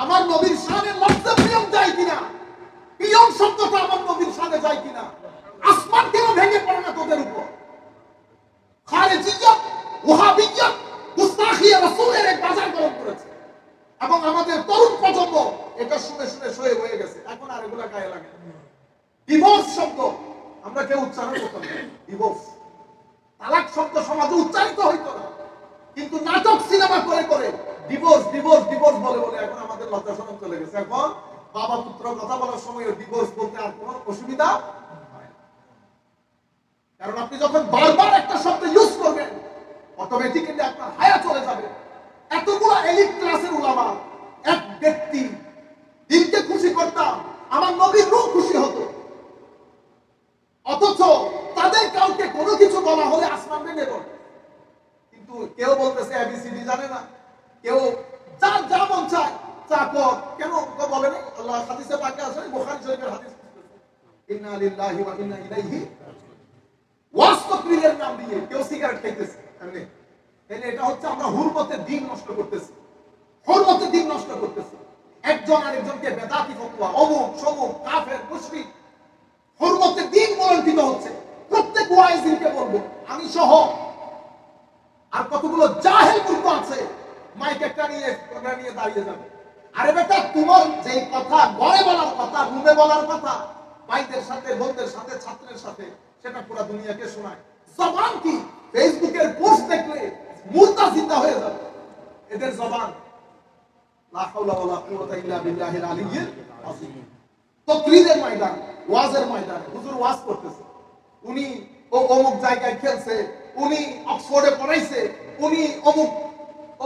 আমার নবীর শানে লফজে পিয়ন যায় কিনা, পিয়ন শব্দটা আমার নবীর শানে যায় কিনা, আসমান কেন ভেঙে পড়ে না তোদের উপর? খারেজিয়ত, ওয়াহাবিয়ত, গুস্তাখিয়া রাসূলের এক বাজার গরম করেছে এবং আমাদের তরুণ প্রজন্ম এটা শুনে শুনে সয়ে হয়ে গেছে। এখন আর এগুলা গায়ে লাগে না। ডিভোর্স শব্দ আমরা কেউ উচ্চারণ করতাম না, ডিভোর্স। তালাক শব্দ সমাজে উচ্চারিত হইতো না, কিন্তু নাটক সিনেমা করে করে ডিভোর্স ডিভোর্স ডিভোর্স বলে বলে এখন আমাদের লজ্জা শরম চলে গেছে। এখন বাবা পুত্র কথা বলার সময় ডিভোর্স বলতে আর কোনো অসুবিধা হয় না। কারণ আপনি যখন বারবার একটা শব্দ ইউজ করবেন অটোমেটিক্যালি আপনার হায়া চলে যাবে। এতগুলো এলিট ক্লাসের উলামা, এক ব্যক্তি দিনকে খুশি করতাম, আমার নবীর রূহ খুশি হতো, অথচ তাদের কাউকে কোনো কিছু বলা হলে আসমান ভেঙে পড়ে। কিন্তু কেউ বলতেছে এবিসিডি জানে না, কেউ যার যা মন চায় তা কর, কেন বলে না? আল্লাহ হাদিসে পাকে আছে, বুখারী শরীফের হাদিস, ইন্না লিল্লাহি ওয়া ইন্না ইলাইহি ওয়াজ তাকরীরের নাম দিয়ে কেউ সিগারেট খাইতেছে এমনি। তাহলে এটা হচ্ছে আমরা হুরমতের দিন নষ্ট করতেছি, হুরমতের দিন নষ্ট করতেছি। একজন আরেকজনকে বেদাতি ফতোয়া, অমুক সমুক, কাফের, মুশরিক, হুরমতের দিন বলন্তিত হচ্ছে। প্রত্যেক ওয়াইজিনকে বলবো, আমি সহ আর কতগুলো জাহেল মূর্খ আছে মাইক একটা নিয়ে ক্যামেরা নিয়ে দাঁড়িয়ে যাবে। আরে বেটা, তোমার যেই কথা ঘরে বলার কথা, রুমে বলার কথা, ভাইদের সাথে, বোনদের সাথে, ছাত্রের সাথে, সেটা পুরো দুনিয়াকে শোনায়। জবান কি? ফেসবুকের পোস্ট দেখলে মুর্দা জিন্দা হয়ে যাবে এদের জবান। লা হাওলা ওয়ালা কুওয়াতা ইল্লা বিল্লাহিল আলিয়্যিল আযীম। তাকরীরের ময়দান, ওয়াজের ময়দান, হুজুর ওয়াজ করতেছে, উনি অমুক জায়গায় খেলছে, উনি অক্সফোর্ডে পড়াইছে, উনি অমুক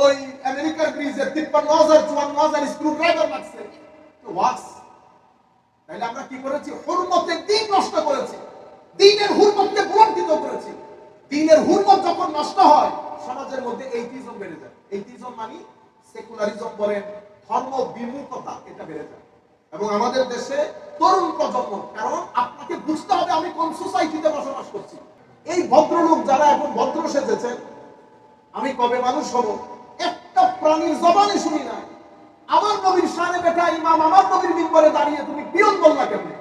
ওই আমেরিকার ব্রিজে 53,000 54,000 স্ক্রু ড্রাইভার লাগছে, ওয়াজ। তাইলে আমরা কি করেছি? হুরমতের দিন নষ্ট করেছি, দ্বীনের হুরমতকে ভুলণ্ঠিত করেছি। দ্বীনের হুরমত যখন নষ্ট হয়, সমাজের মধ্যে এইটিজম বেড়ে যায়। এইটিজম মানে সেকুলারিজম বলেন, ধর্ম বিমুখতা, এটা বেড়ে যায়। এবং আমাদের দেশে তরুণ প্রজন্ম, কারণ আপনাকে বুঝতে হবে আমি কোন সোসাইটিতে বসবাস করছি। এই ভদ্রলোক যারা এখন ভদ্র সেজেছেন, আমি কবে মানুষ হব? একটা প্রাণীর জবানে শুনি না আমার নবীর শানে বেটা ইমাম আমার নবীর মিম্বরে দাঁড়িয়ে তুমি পিয়ন বললা কেমনে?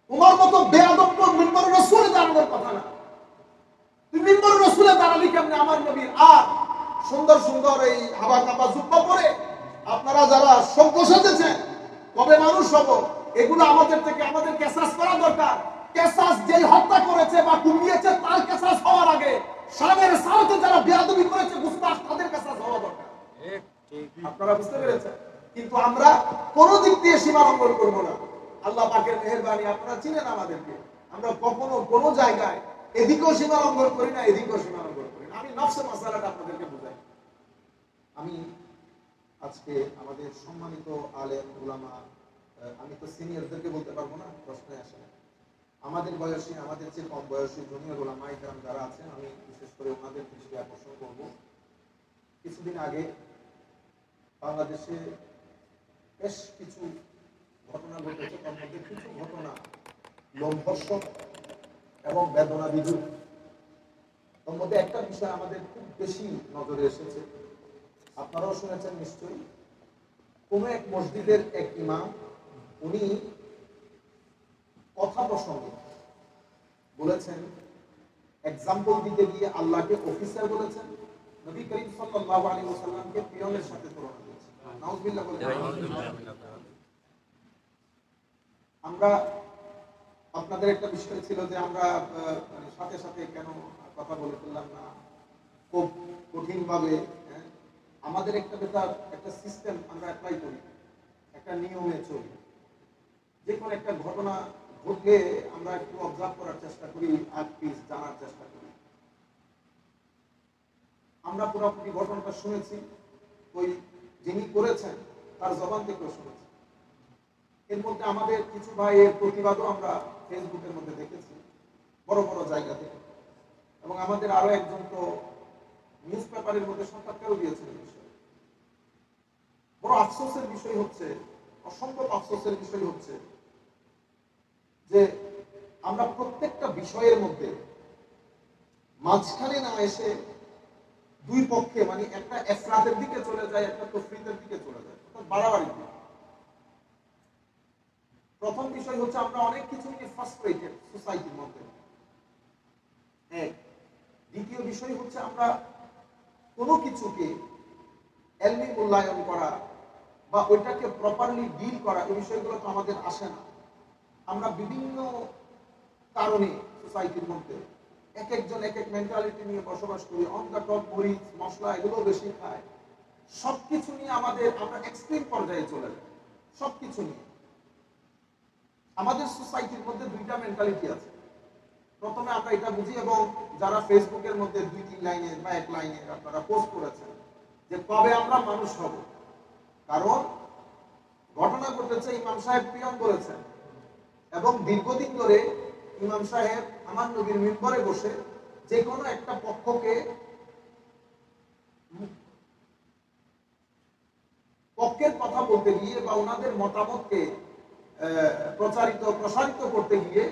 তোমার মতো বেয়াদব মিম্বরে রাসূলে দাঁড়ানোর কথা না, তুমি মিম্বরে রাসূলে দাঁড়ালি কেমনে আমার নবীর? আর সুন্দর সুন্দর এই হাবা কাবা জুব্বা পরে আপনারা যারা সভ্য সেজেছেন, কবে মানুষ হব? এগুলো আমাদের থেকে আমাদের কেসাস করা দরকার। কেসাস যেই হত্যা করেছে বা কুমিয়েছে তার কেসাস হওয়ার আগে শানের সাথে যারা বেয়াদবি করেছে গুস্তাখ, তাদের কেসাস হওয়া দরকার। আপনারা বুঝতে পেরেছেন? কিন্তু আমরা কোন দিক দিয়ে সীমা লঙ্ঘন করবো না। আল্লাহ পাকের মেহেরবানি, আপনারা চিনেন আমাদেরকে, আমরা কখনো কোনো জায়গায় এদিকেও সীমা লঙ্ঘন করি না, এদিকেও সীমা লঙ্ঘন করি না। আমি নফসে মাসালাটা আপনাদেরকে বুঝাই। আমি আজকে আমাদের সম্মানিত আলেম উলামা, আমি তো সিনিয়রদেরকে বলতে পারবো না, প্রশ্নে আসে না, আমাদের বয়সী, আমাদের চেয়ে কম বয়সী জুনিয়র উলামা ইকরাম যারা আছেন, আমি বিশেষ করে ওনাদের দৃষ্টি আকর্ষণ করব। কিছুদিন আগে বাংলাদেশে বেশ কিছু ঘটনা ঘটেছে, তার মধ্যে কিছু ঘটনা লোমহর্ষক এবং বেদনা বিধুর। তার মধ্যে একটা বিষয় আমাদের খুব বেশি নজরে এসেছে, আপনারাও শুনেছেন নিশ্চয়ই। কোন এক মসজিদের এক ইমাম, উনি কথা প্রসঙ্গে বলেছেন, এক্সাম্পল দিতে গিয়ে আল্লাহকে অফিসার বলেছেন, নবী করিম সাল্লাল্লাহু আলাইহি ওয়াসাল্লামকে পিয়নের সাথে তুলনা করেছেন। নাউযুবিল্লাহ বলেন। আমরা আপনাদের একটা বিষয় ছিল যে আমরা মানে সাথে সাথে কেন কথা বলে ফেললাম না, খুব কঠিন ভাবে। আমাদের একটা সিস্টেম আমরা অ্যাপ্লাই করি, একটা নিয়মে চলি। যে কোনো একটা ঘটনা ঘটলে আমরা একটু অবজার্ভ করার চেষ্টা করি, আর পিস জানার চেষ্টা করি। আমরা পুরোপুরি ঘটনাটা শুনেছি, ওই যিনি করেছেন তার জবান থেকেও শুনেছি। এর মধ্যে আমাদের কিছু ভাইয়ের প্রতিবাদও আমরা ফেসবুকের মধ্যে দেখেছি, বড় বড় জায়গা থেকে। এবং আমাদের আরো একজন তো নিউজ পেপারের মধ্যে সাক্ষাৎকারও দিয়েছেন। বড় আফসোসের বিষয় হচ্ছে, অসম্ভব আফসোসের বিষয় হচ্ছে যে আমরা প্রত্যেকটা বিষয়ের মধ্যে মাঝখানে না এসে দুই পক্ষে, মানে একটা এফরাতের দিকে চলে যায়, একটা তফরিতের দিকে চলে যায়। বাড়াবাড়ি। প্রথম বিষয় হচ্ছে আমরা অনেক কিছু নিয়ে ফ্রাস্ট্রেটেড সোসাইটির মধ্যে। দ্বিতীয় বিষয় হচ্ছে আমরা কোনো কিছুকে এলমি মূল্যায়ন করা বা ওইটাকে প্রপারলি ডিল করা, এই বিষয়গুলো তো আমাদের আসে না। আমরা বিভিন্ন কারণে সোসাইটির মধ্যে এক একজন এক এক মেন্টালিটি নিয়ে বসবাস করি। অন দ্য টপ মরিচ মশলা এগুলো বেশি খায়। সবকিছু নিয়ে আমরা এক্সট্রিম পর্যায়ে চলে যাই। সবকিছু নিয়ে আমাদের সোসাইটির মধ্যে দুইটা মেন্টালিটি আছে। প্রথমে আমরা এটা বুঝি, এবং যারা ফেসবুকের মধ্যে 2-3 লাইনের বা 1 লাইনের আপনারা পোস্ট করেছেন যে কবে আমরা মানুষ হব। কারণ ঘটনা ঘটেছে, ইমাম সাহেব পিয়ন বলেছেন, এবং দীর্ঘদিন ধরে ইমাম সাহেব আমার নবীর মিম্বরে বসে যে কোনো একটা পক্ষকে পক্ষের কথা বলতে গিয়ে বা ওনাদের মতামতকে প্রসারিত করতে গিয়ে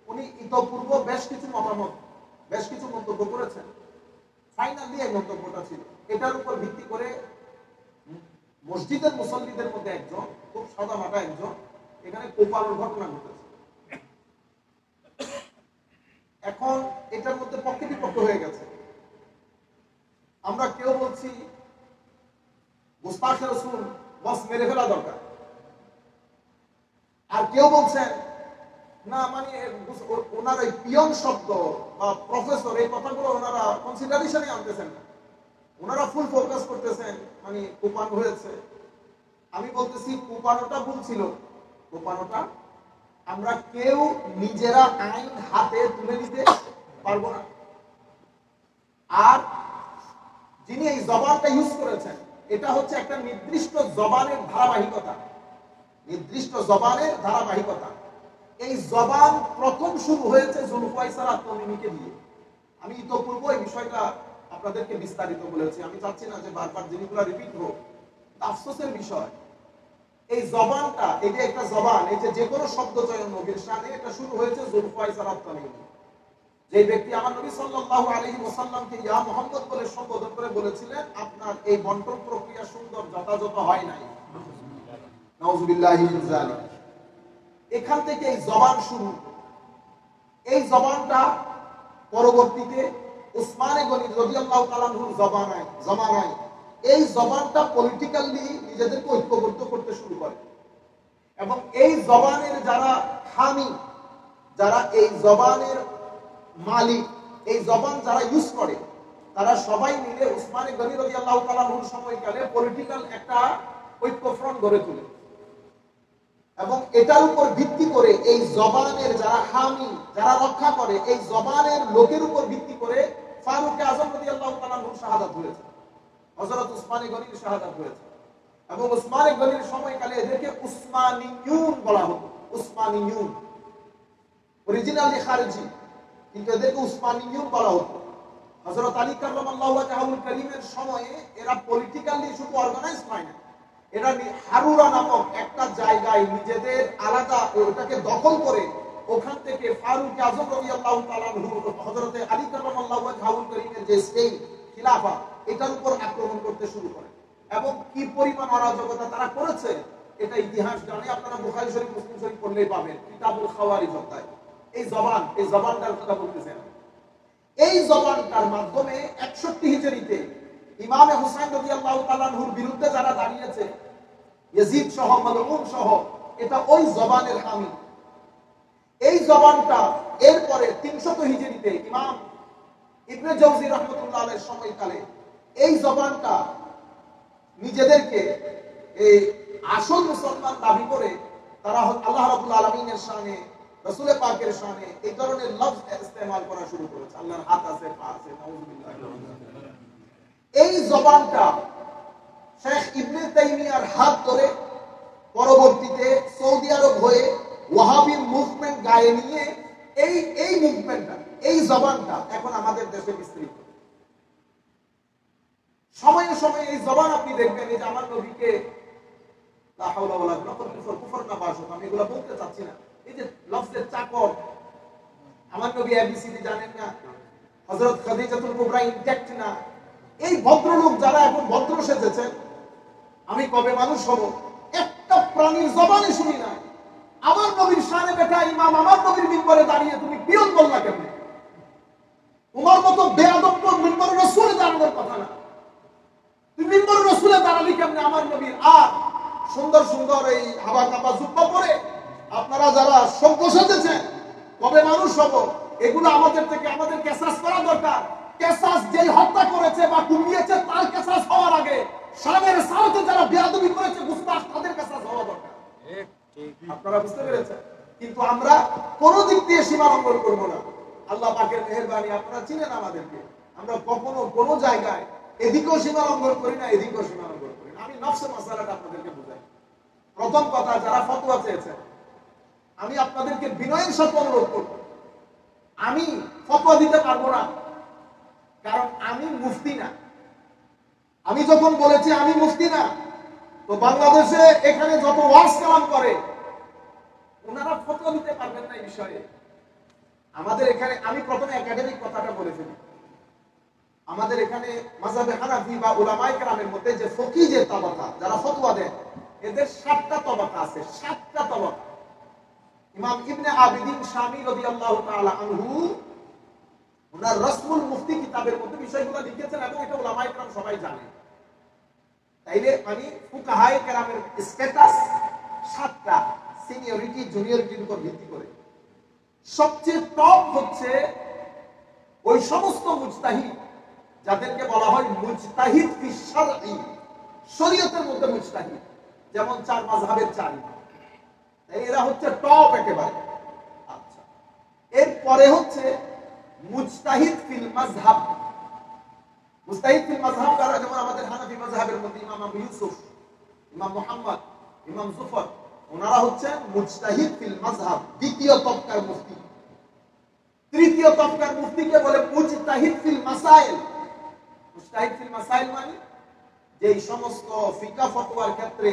উনি ইতপূর্ব বেশ কিছু মন্তব্য করেছেন। ফাইনালি এই মন্তব্যটা ছিল, এটার উপর ভিত্তি করে মসজিদের মুসল্লিদের মধ্যে একজন, খুব সাদা মাটা একজন, এখানে কোপানোর ঘটনা ঘটেছে। এখন এটার মধ্যে পক্ষে বিপক্ষ হয়ে গেছে। আমরা কেউ বলছি মুস্তাফা রাসূল বস মেরে ফেলা দরকার, আর কেউ বলছেন না, মানে ওনার এই পিয়ন শব্দ বা প্রফেসর এই কথাগুলো ওনারা কনসিডারেশনে আনতেছেন না, ওনারা ফুল ফোকাস করতেছেন মানে কোপানো হয়েছে। আমি বলতেছি কোপানোটা ভুল ছিল। কোপানোটা আমরা কেউ নিজেরা আইন হাতে তুলে নিতে পারবো না। আর যিনি এই জবানটা ইউজ করেছেন, এটা হচ্ছে একটা নির্দিষ্ট জবানের ধারাবাহিকতা। এই জবান প্রথম শুরু হয়েছে জুলফাইসার আত-তামিমিকে দিয়ে। আমি ইতোপূর্ব এই বিষয়টা আপনাদেরকে বিস্তারিত বলেছি, আমি চাচ্ছি না যে বারবার জিনিসগুলো রিপিট হোক। আফসোসের বিষয়, এই জবানটা, এই যে একটা জবান, এই যে কোনো শব্দ চয়ন নবীর শানে, এটা শুরু হয়েছে জুলফাইসার আত-তামিমি, যে ব্যক্তি আমার নবী সাল্লাল্লাহু আলাইহি ওয়াসাল্লামকে ইয়া মুহাম্মদ বলে সম্বোধন করে বলেছিলেন, আপনার এই বন্টন প্রক্রিয়া সুন্দর যথাযথ হয় নাই। নাউযুবিল্লাহি মিন যালিক। এখান থেকে এই জবান শুরু। এই জবানটা পরবর্তীতে উসমানে গনি রাদিয়াল্লাহু তাআলা আনহুর জমানায় এই জবানটা পলিটিক্যালি নিজেদেরকে ঐক্যবদ্ধ করতে শুরু করে, এবং এই জবানের যারা হামি, যারা এই জবানের মালিক, এই জবান যারা ইউজ করে, তারা সবাই মিলে উসমানে গনি রাদিয়াল্লাহু তাআলা আনহুর সময়কালে পলিটিক্যাল একটা ঐক্যফ্রন্ট গড়ে তোলে, এবং এটার উপর ভিত্তি করে এই জবানের যারা হামি, যারা রক্ষা করে, এই জবানের লোকের উপর ভিত্তি করে ফারুক আযম রাদিয়াল্লাহু তাআলা আনহুর শাহাদাত হয়েছে, হযরত উসমানে গনির শাহাদাত হয়েছে। এবং উসমানে গনির সময়কালে এদেরকে উসমানিয়ুন বলা হতো। উসমানিয়ুন অরিজিনালি খারিজি, কিন্তু এদেরকে উসমানিয়ুন বলা হতো। হযরত আলী কাররামাল্লাহু ওয়াজহাহুল কারীমের সময়ে এরা পলিটিক্যালি শুধু অর্গানাইজড হয় না, এরা হারুরা নামক একটা জায়গায় নিজেদের আলাদা ওটাকে দখল করে ওখান থেকে ফারুক আযম রাদিয়াল্লাহু তাআলা আনহু, হযরত আলী কাররামাল্লাহু ওয়াজহাহুল কারীমের যে স্টেট খিলাফা, এটার উপর আক্রমণ করতে শুরু করে। এবং কি পরিমাণ অরাজকতা তারা করেছে এটা ইতিহাস জানে। আপনারা বুখারী শরীফ, মুসলিম শরীফ পড়লেই পাবেন, কিতাবুল খাওয়ারিজ অধ্যায়। এই জবানটার কথা বলতেছেন। এই জবানটার মাধ্যমে 61 হিজরিতে ইমামে হুসাইন রাদিয়াল্লাহু তাআলা আনহুর বিরুদ্ধে যারা দাঁড়িয়েছে, ইয়াজিদ সহ, মালউন সহ, এটা ওই জবানের হামি। এই জবানটা এরপরে 300 হিজরিতে ইমাম ইবনে জাওজি রাহমাতুল্লাহ আলাইহির সময়কালে এই জবানটা নিজেদেরকে এই আসল মুসলমান দাবি করে তারা আল্লাহ রাব্বুল আলামিনের শানে, রাসূল পাকের শানে এই ধরনের লফজ ইস্তেমাল করা শুরু করেছে। আল্লাহর হাত আছে, পা আছে, নাউযুবিল্লাহ। এই জবানটা শেখ ইবনে তাইমিয়ার হাত ধরে পরবর্তীতে সৌদি আরব হয়ে ওয়াহাবি মুভমেন্ট গায়ে নিয়ে এই মুভমেন্টটা, এই জবানটা এখন আমাদের দেশে বিস্তৃত। সময়ে সময়ে এই জবান আপনি দেখবেন, এই যে আমার নবীকে লা হাওলা ওয়ালা কুফর না বাসত, আমি এগুলো বলতে চাচ্ছি না। এই যে লফজের চাকর, আমার নবী এবিসিডি জানেন না, হযরত খাদিজাতুল কুবরা ইনট্যাক্ট না, এই ভদ্রলোক যারা এখন ভদ্র সেজেছেন, আমি কবে মানুষ হব, একটা প্রাণীর জবানে শুনি না। আমার নবীর শানে বেটা ইমাম আমার নবীর মিম্বরে দাঁড়িয়ে তুমি পিয়ন বললা কেমনে? তোমার মতো বেয়াদব মিম্বরে রাসূলে দাঁড়ানোর কথা না। তুমি মিম্বরে রাসূলে দাঁড়ালি কেমনে আমার নবীর? আর সুন্দর সুন্দর এই হাবা কাপা জুব্বা পরে আপনারা যারা সভ্য সেজেছেন, কবে মানুষ হব, এগুলো আমাদের থেকে আমাদের কেসাস করা দরকার। কেসাস যেই হত্যা করেছে বা কুপিয়েছে তার কেসাস হওয়ার আগে শানের সাথে যারা বেয়াদবি করেছে গুস্তাখ তাদের কেসাস হওয়া দরকার। আপনারা বুঝতে পেরেছেন? কিন্তু আমরা কোন দিক দিয়ে সীমা লঙ্ঘন করবো না। আল্লাহ পাকের মেহেরবানি, আপনারা চিনেন আমাদেরকে, আমরা কখনো কোনো জায়গায় এদিকেও সীমা লঙ্ঘন করি না, এদিকেও সীমা লঙ্ঘন করি না। আমি নফসে মাসালাটা আপনাদেরকে বুঝাই। প্রথম কথা, যারা ফতোয়া চেয়েছেন, আমি আপনাদেরকে বিনয়ের সাথে অনুরোধ করব, আমি ফতোয়া দিতে পারবো না, কারণ আমি মুফতি না। আমি যখন বলেছি আমি মুফতি না, তো বাংলাদেশে এখানে যত ওয়াজ কালাম করে ওনারা ফতোয়া দিতে পারবেন না এই বিষয়ে। আমাদের এখানে, আমি প্রথমে একাডেমিক কথাটা বলেছিলাম, আমাদের এখানে মাযহাবে হানাফি বা উলামায়ে কেরামের মধ্যে যে ফকি যে তবাকা যারা ফতোয়া দেন, এদের 7টা তবাকা আছে, 7টা তবাকা। ইমাম ইবনে আবিদিন শামী রাদিয়াল্লাহু তাআলা আনহু ওনার রাসমুল মুফতি কিতাবের মধ্যে বিষয়গুলো লিখেছেন এবং এটা উলামায়ে কেরাম সবাই জানে। তাইলে আমি ফুকাহায়ে কেরামের স্ট্যাটাস 7টা, সিনিয়রিটি জুনিয়রিটির উপর ভিত্তি করে। সবচেয়ে টপ হচ্ছে ওই সমস্ত মুজতাহিদ যাদেরকে বলা হয় মুজতাহিদ ফি শারঈ, শরীয়তের মধ্যে মুজতাহিদ, যেমন 4 মাযহাবের 4 ইমাম, এরা হচ্ছে টপ একেবারে। আচ্ছা, এরপরে হচ্ছে মুজতাহিদ ফিল মাযহাব। মুজতাহিদ ফিল মাযহাব কারা? যেমন আমাদের হানাফি মাযহাবের মধ্যে ইমাম আবু ইউসুফ, ইমাম মুহাম্মদ, ইমাম জুফর, ওনারা হচ্ছেন মুজতাহিদ ফিল মাযহাব, দ্বিতীয় তবকার মুফতি। তৃতীয় তবকার মুফতিকে বলে মুজতাহিদ ফিল মাসাইল। মুজতাহিদ ফিল মাসাইল মানে যেই সমস্ত ফিকহ ফতোয়ার ক্ষেত্রে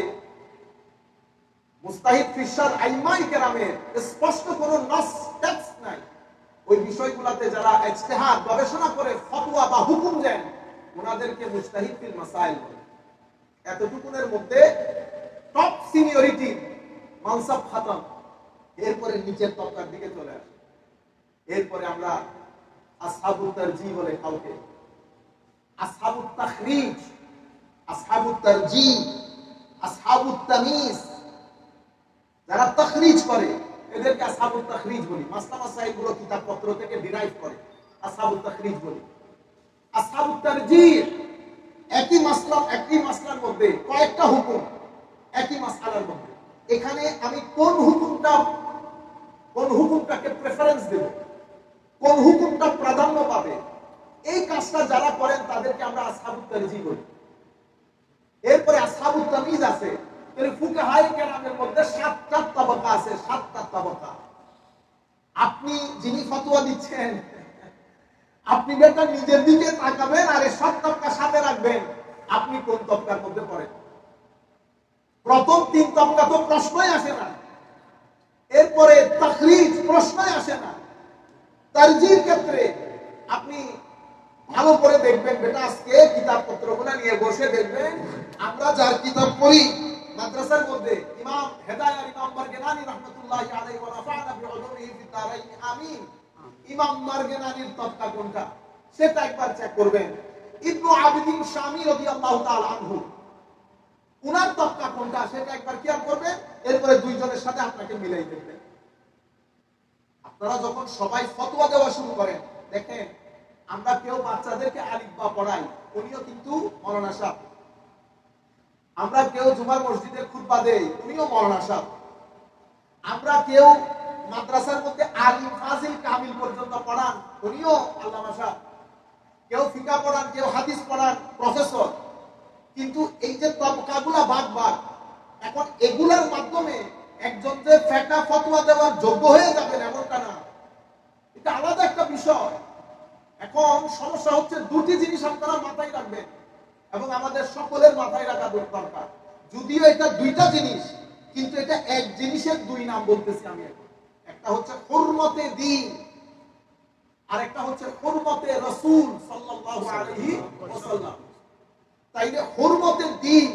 মুজতাহিদ ফি শারঈ কেরামের স্পষ্ট কোনো নাস টেক্সট নাই, ওই বিষয়গুলোতে যারা ইজতিহাদ গবেষণা করে ফতোয়া বা হুকুম দেন ওনাদেরকে মুজতাহিদ ফিল মাসাইল বলে। এতটুকুনের মধ্যে টপ সিনিয়রিটি মানসাব খাতাম, এরপরে নিচের তবকার দিকে চলে আসে। এরপরে আমরা আসহাবুত তারজিহ বলে কাউকে, আসহাবুত তাখরিজ, আসহাবুত তারজিহ, আসহাবুত তামিজ, যারা তাখরিজ করে এদেরকে আসহাবুত তাখরিজ বলি। মাসলা মাসাইলগুলো কিতাবপত্র থেকে ডিরাইভ করে, আসহাবুত তাখরিজ বলি। আসহাবুত তারজিহ একই মাসলার মধ্যে কয়েকটা হুকুম, একই মাসআলার মধ্যে, এখানে আমি কোন হুকুমটাকে প্রেফারেন্স দেব, কোন হুকুমটা প্রাধান্য পাবে, এই কাজটা যারা করেন তাদেরকে আমরা আসহাবুত তারজিহ বলি। এরপরে আসহাবুত তামিজ আছে। তাহলে ফুকাহায়ে কেরামের মধ্যে 7টা তবকা আছে, 7টা তবকা। আপনি যিনি ফতোয়া দিচ্ছেন, আপনি বেটা নিজের দিকে তাকাবেন আর এই 7 তবকা সাথে রাখবেন, আপনি কোন তবকার মধ্যে পড়েন। প্রথম 3 তবকা তো প্রশ্নই আসে না, এরপরে তাখরিজ প্রশ্নই আসে না। তারজির ক্ষেত্রে আপনি ভালো করে দেখবেন বেটা, আজকে কিতাবপত্রগুলো নিয়ে বসে দেখবেন, আমরা যার কিতাব পড়ি মাদ্রাসার মধ্যে ইমাম হেদায়াত ইমাম মারগেনানি রাহমাতুল্লাহি আলাইহি ওয়া রাফা'না বিউলুমিহি ফি দারাইন, আমিন, ইমাম মারগেনানির তবকা কোনটা সেটা একবার চেক করবেন। ইবনু আবিদিন শামী রাদিয়াল্লাহু তাআলা আনহু উনার তবকা কোনটা সেটা একবার খেয়াল করবেন। এরপরে দুইজনের সাথে আপনাকে মিলাই দেখবেন। আপনারা যখন সবাই ফতোয়া দেওয়া শুরু করেন, দেখেন আমরা কেউ বাচ্চাদেরকে আলিফ বা পড়াই, উনিও কিন্তু মাওলানা সাহেব। আমরা কেউ জুমার মসজিদে খুতবা দেই, উনিও মাওলানা সাহেব। আমরা কেউ মাদ্রাসার মধ্যে আলিম ফাজিল কামিল পর্যন্ত পড়ান, উনিও আল্লামা সাহেব। কেউ ফিকা পড়ান, কেউ হাদিস পড়ান, প্রফেসর। কিন্তু এই যে তবকাগুলা ভাগ ভাগ, এখন এগুলার মাধ্যমে একজন যে ফেকা ফতোয়া দেওয়ার যোগ্য হয়ে যাবেন এমনটা না, এটা আলাদা একটা বিষয়। এখন সমস্যা হচ্ছে দুটি জিনিস আপনারা মাথায় রাখবেন এবং আমাদের সকলের মাথায় রাখা দরকার। যদিও এটা দুইটা জিনিস, কিন্তু এটা এক জিনিসের দুই নাম বলতেছি আমি এখন। একটা হচ্ছে হুরমতে দ্বীন আর একটা হচ্ছে হুরমতে রাসূল সাল্লাল্লাহু আলাইহি ওয়াসাল্লাম। তাইলে হুরমতে দ্বীন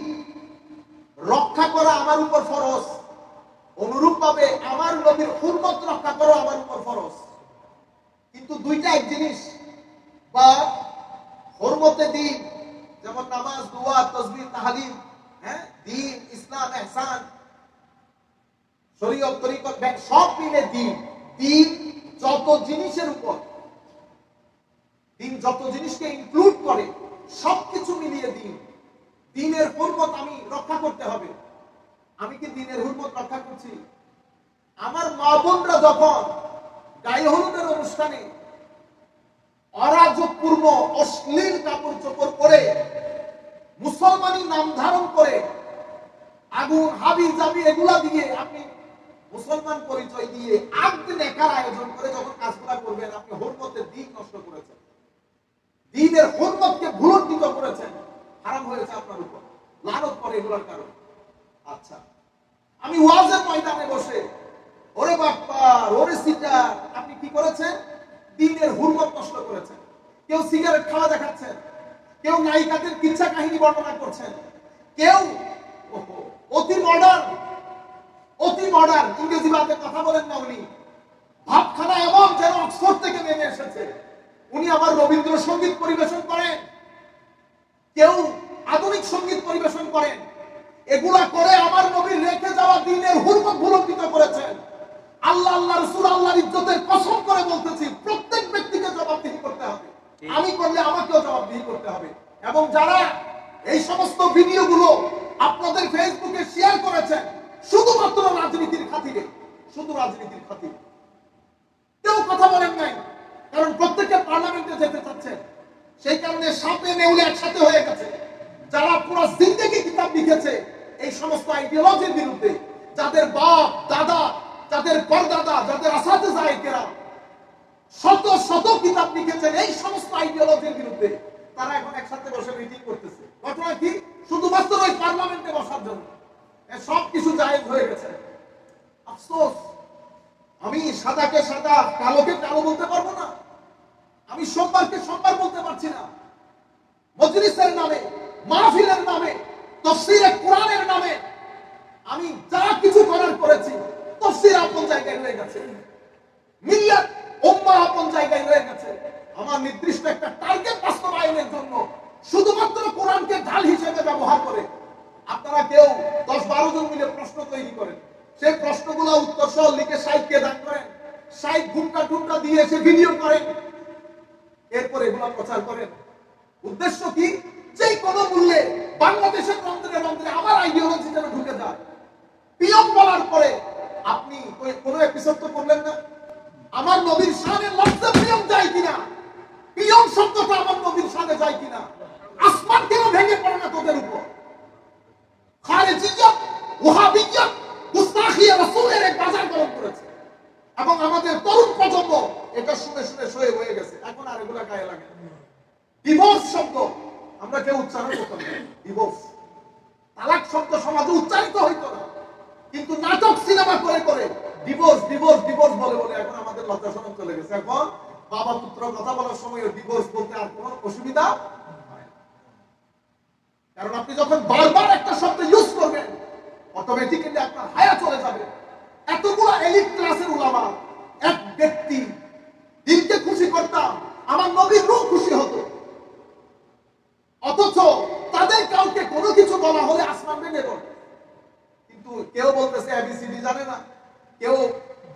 রক্ষা করা আমার উপর ফরজ, অনুরূপ ভাবে আমার নবীর হুরমত রক্ষা করা আমার উপর ফরজ। কিন্তু দুইটা এক জিনিস। বা হুরমতে দ্বীন, যেমন নামাজ, দোয়া, তাসবিহ, তাহলিল, দ্বীন, ইসলাম, ইহসান, শরীয়ত, তরিকত, সব মিলে দ্বীন। দ্বীন যত জিনিসের উপর, দ্বীন যত জিনিসকে ইনক্লুড করে, সবকিছু মিলিয়ে দ্বীন। দ্বীনের হুরমত আমি রক্ষা করতে হবে। আমি কি দ্বীনের হুরমত রক্ষা করছি? আমার মা বোনরা যখন গায়ে হলুদের অনুষ্ঠানে অরাজকপূর্ণ অশ্লীল কাপড় চোপড় পরে, মুসলমানি নাম ধারণ করে, আগুন, হাবি জাবি এগুলা দিয়ে আপনি মুসলমান পরিচয় দিয়ে আপনি নেকার আয়োজন করে যখন কাজগুলা করবেন, আপনি হুরমতের দ্বীন নষ্ট করেছেন, দ্বীনের হুরমতকে ভুলণ্ঠিত করেছেন, হারাম হয়েছে আপনার উপর, লানত করে এগুলোর কারণে। আচ্ছা, আমি ওয়াজের ময়দানে বসে ওরে বাপ্পা ওরে সিটার, আপনি কি করেছেন? দ্বীনের হুরমত নষ্ট করেছেন। কেউ সিগারেট খাওয়া দেখাচ্ছেন, কেউ নায়িকাদের কিচ্ছা কাহিনী বর্ণনা করছেন, কেউ অতি মডার্ন ইংরেজি ভাষায় কথা বলেন না, উনি ভাবখানা এমন যেন অক্সফোর্ড থেকে নেমে এসেছে। উনি আবার রবীন্দ্রসঙ্গীত পরিবেশন করেন, কেউ আধুনিক সঙ্গীত পরিবেশন করেন। এগুলা করে আমার নবীর রেখে যাওয়া দ্বীনের হুরমত ভুলণ্ঠিত করেছেন। আল্লাহ, আল্লাহ রাসূল, আল্লাহর ইজ্জতের কসম করে বলতেছি, প্রত্যেক ব্যক্তিকে জবাবদিহি করতে হবে। আমি করলে আমাকেও জবাবদিহি করতে হবে। এবং যারা এই সমস্ত ভিডিওগুলো আপনাদের ফেসবুকে শেয়ার করেছেন, শুধুমাত্র রাজনীতির খাতিরে, শুধু রাজনীতির খাতিরে, কেউ কথা বলেন নাই। কারণ প্রত্যেকে পার্লামেন্টে যেতে চাচ্ছেন, সেই কারণে সাপে নেউলে একসাথে হয়ে গেছে। যারা পুরো জিন্দেগি কিতাব লিখেছে এই সমস্ত আইডিওলজির বিরুদ্ধে, যাদের বাপ দাদা, যাদের পরদাদা, যাদের আসাতেজায়ে কেরাম শত শত কিতাব লিখেছেন এই সমস্ত আইডিওলজির বিরুদ্ধে, তারা এখন একসাথে বসে মিটিং করতেছে। ঘটনা কি? শুধুমাত্র ওই পার্লামেন্টে বসার জন্য। সবকিছু জায়েজ হয়ে গেছে। আফসোস, আমি সাদাকে সাদা, কালোকে কালো বলতে পারবো না। আমি সোমবারকে সোমবার বলতে পারছি না। মজলিসের নামে, মাহফিলের নামে, তাফসীরে কোরআনের নামে আমি যা কিছু করার করেছি, তাফসীর আপন জায়গায় রয়ে গেছে, মিল্লাত উম্মাহ আপন জায়গায় রয়ে গেছে। আমার নির্দিষ্ট একটা টার্গেট বাস্তবায়নের জন্য শুধুমাত্র কোরআনকে ঢাল হিসেবে ব্যবহার করে আপনারা কেউ 10-12 জন মিলে প্রশ্ন তৈরি করেন, সেই প্রশ্নগুলো উত্তর সহ লিখে সাইটকে দান করেন, সাইট ঘুমটা দিয়ে এসে ভিডিও করেন, এরপর এগুলো প্রচার করেন। উদ্দেশ্য কি? যে কোনো মূল্যে বাংলাদেশের মন্ত্রে মন্ত্রে আমার আইডিওলজি যেন ঢুকে যায়। পিয়ন বলার পরে আপনি কোন এপিসোড তো করলেন না, আমার নবীর শানে লফজে পিয়ন যায় কিনা, পিয়ন শব্দটা আমার নবীর শানে যায় কিনা, আসমান কেন ভেঙে পড়ে না তোদের উপর? খারেজিয়ত, ওয়াহাবিয়ত, গুস্তাখিয়া রাসূলের এক বাজার গরম করেছে এবং আমাদের তরুণ প্রজন্ম এটা শুনে শুনে সয়ে হয়ে গেছে। এখন আর এগুলা গায়ে লাগে না। ডিভোর্স শব্দ আমরা কেউ উচ্চারণ করতাম না, ডিভোর্স। তালাক শব্দ সমাজে উচ্চারিত হইতো না, কিন্তু নাটক সিনেমা করে করে ডিভোর্স ডিভোর্স ডিভোর্স বলে বলে এখন আমাদের লজ্জাশরম চলে গেছে। এখন বাবা পুত্র কথা বলার সময় ডিভোর্স বলতে আর কোনো অসুবিধা হয় না। কারণ আপনি যখন বারবার একটা শব্দ ইউজ করবেন, অটোমেটিক্যালি আপনার হায়া চলে যাবে। এতগুলো এলিট ক্লাসের উলামা, এক ব্যক্তি দিনকে খুশি করতাম, আমার নবীর রূহ খুশি হতো, অথচ তাদের কাউকে কোনো কিছু বলা হলে আসমান ভেঙে পড়ে। কিন্তু কেউ বলতেছে এবিসিডি জানে না, কেউ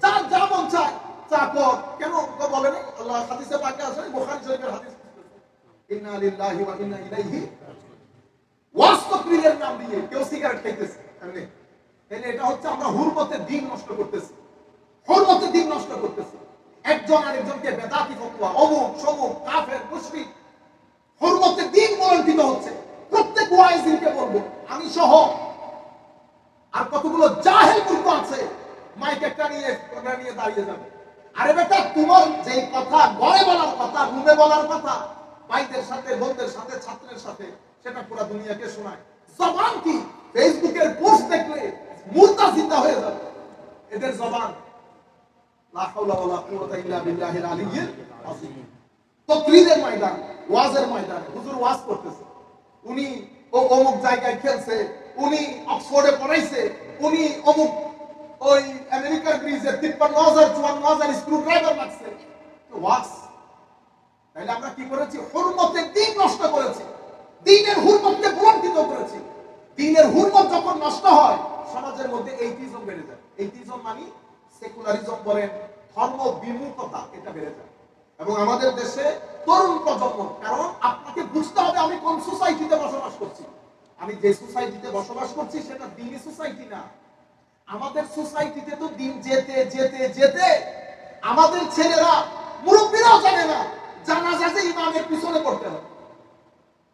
যার যা মন চায় তা কর। কেন বলে নাই? আল্লাহ হাদিসে পাকে আছে, বুখারী শরীফের হাদিস, ইন্না লিল্লাহি ওয়া ইন্না ইলাইহি ওয়াসতাগফিরের নাম দিয়ে কেউ সিগারেট খাইতেছে। তাহলে এটা হচ্ছে আমরা হুরমতের দ্বীন নষ্ট করতেছি, হুরমতের দ্বীন নষ্ট করতেছি। একজন আরেকজনকে বেদাতি ফতোয়া, অমুক সমুক, কাফের, মুশরিক, হুরমতের দ্বীন বলন্তিত হচ্ছে। প্রত্যেক ওয়াইজিনকে বলবো, আমি সহ আর কতগুলো জাহেল মূর্খ আছে, মাইক একটা নিয়ে দাঁড়িয়ে যাবে। আরে বেটা, তোমার যে কথা ঘরে বলার কথা, রুমে বলার কথা, ভাইদের সাথে, বোনদের সাথে, ছাত্রের সাথে, সেটা পুরো দুনিয়াকে শোনায়। জবান কি? ফেসবুকের পোস্ট দেখলে মুর্দা জিন্দা হয়ে যাবে এদের জবান। লা হাওলা ওয়ালা কুওয়াতা ইল্লা বিল্লাহিল আলিয়্যিল আযীম। তাকরীরের ময়দান, ওয়াজের ময়দানে হুজুর ওয়াজ করতেছে, উনি অমুক জায়গায় খেলছে, উনি অক্সফোর্ডে পড়াইছে, উনি অমুক ওই আমেরিকার ব্রিজে 53,000 54,000 স্ক্রু ড্রাইভার লাগছে। ওয়াস তাইলে আমরা কি করেছি? হুরমতের দিন নষ্ট করেছি, দ্বীনের হুরমতকে বঞ্চিত করেছি। দ্বীনের হুরমত যখন নষ্ট হয়, সমাজের মধ্যে এইটিজম বেড়ে যায়। এইটিজম মানে সেকুলারিজম বলেন, ধর্ম বিমুখতা, এটা বেড়ে যায়। এবং আমাদের দেশে তরুণ প্রজন্ম, কারণ আপনাকে বুঝতে হবে আমি কোন সোসাইটিতে বসবাস করছি। আমি যে সোসাইটিতে বসবাস করছি সেটা দ্বীনি সোসাইটি না। আমাদের সোসাইটিতে তো দিন যেতে যেতে যেতে আমাদের ছেলেরা, মুরব্বীরাও জানে না জানাজা যে ইমামের পিছনে পড়তে হবে।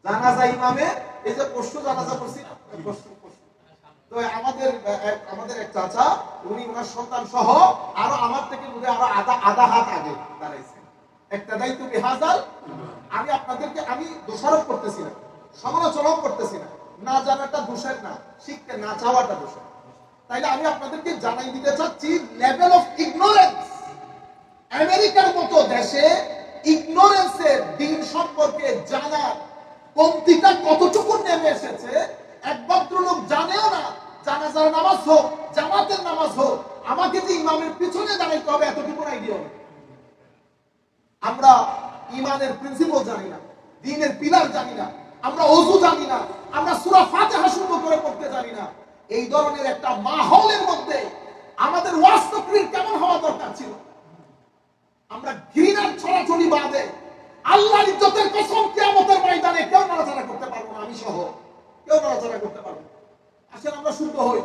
জানাজা ইমামের, এই যে পরশু জানাজা পড়ছি না, তো আমাদের এক চাচা, উনি ওনার সন্তান সহ আরো আমার থেকে আরো আধা হাত আগে দাঁড়াইছেন। একটা দায়িত্ব বিহাজাল। আমি আপনাদেরকে আমি দোষারোপ করতেছি না, সমালোচনাও করতেছি না। না জানাটা দোষের না, শিখতে না চাওয়াটা দোষের। তাইলে আমি আপনাদেরকে জানাই দিতে চাচ্ছি লেভেল অফ ইগনোরেন্স। আমেরিকার মতো দেশে ইগনোরেন্সের দিন সম্পর্কে জানার কমতিটা কতটুকু নেমে এসেছে। এক ভদ্রলোক জানেও না জানাজার নামাজ হোক, জামাতের নামাজ হোক, আমাকে যে ইমামের পিছনে দাঁড়াইতে হবে এতটুকু আইডিয়া হবে। আমরা ইমানের প্রিন্সিপাল জানি না, দ্বীনের পিলার জানি না, আমরা ওযু জানি না, আমরা সূরা ফাতিহা শুদ্ধ করে পড়তে জানি না। এই ধরনের একটা মাহৌলের মধ্যে আমাদের ওয়াজ তাকরীর কেমন হওয়া দরকার ছিল? আমরা ঘৃণার ছড়াছড়ি বাদে আল্লাহর ইজ্জতের কসম, কিয়ামতের ময়দানে কেউ নড়াচড়া করতে পারবো না, আমি সহ কেউ নড়াচড়া করতে পারবো না। আসলে আমরা শুদ্ধ হই।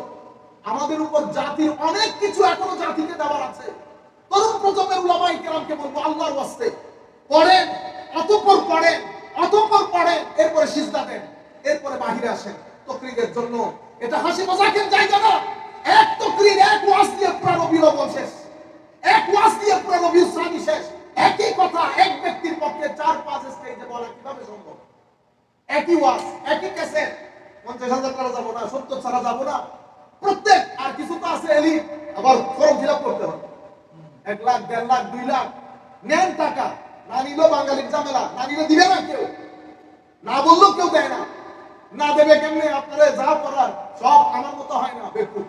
আমাদের উপর জাতির অনেক কিছু এখনো জাতিকে দেওয়ার আছে। তরুণ প্রজন্মের উলামায়ে কেরামকে বলবো, আল্লাহর ওয়াস্তে পড়েন, অতঃপর পড়েন, অতঃপর পড়েন, এরপরে সিজদা দেন, এরপরে বাহিরে আসেন তাকরীরের জন্য। এটা হাসি মজাকের জায়গা না। এক তাকরীর, এক ওয়াজ দিয়ে পুরো নবীর ওয়াজ শেষ, এক ওয়াজ দিয়ে পুরো নবীর সানি শেষ। একই কথা এক ব্যক্তির পক্ষে 4-5 স্টেজে বলা কিভাবে সম্ভব? একই ওয়াজ, একই ক্যাসেট, 50,000 টাকা যাবো না, 70 ছাড়া যাবো না। প্রত্যেক আর কিছু তো আছে এলি, আবার ফর্ম ফিল আপ করতে হবে। 1 লাখ, 1.5 লাখ, 2 লাখ নেন টাকা। না নিলেও বাঙালির ঝামেলা, না নিলে দিবে না কেউ, না বললেও কেউ দেয় না। না দেবে কেমনে? আপনারা যা করার সব আমার মতো হয় না, বেকুব।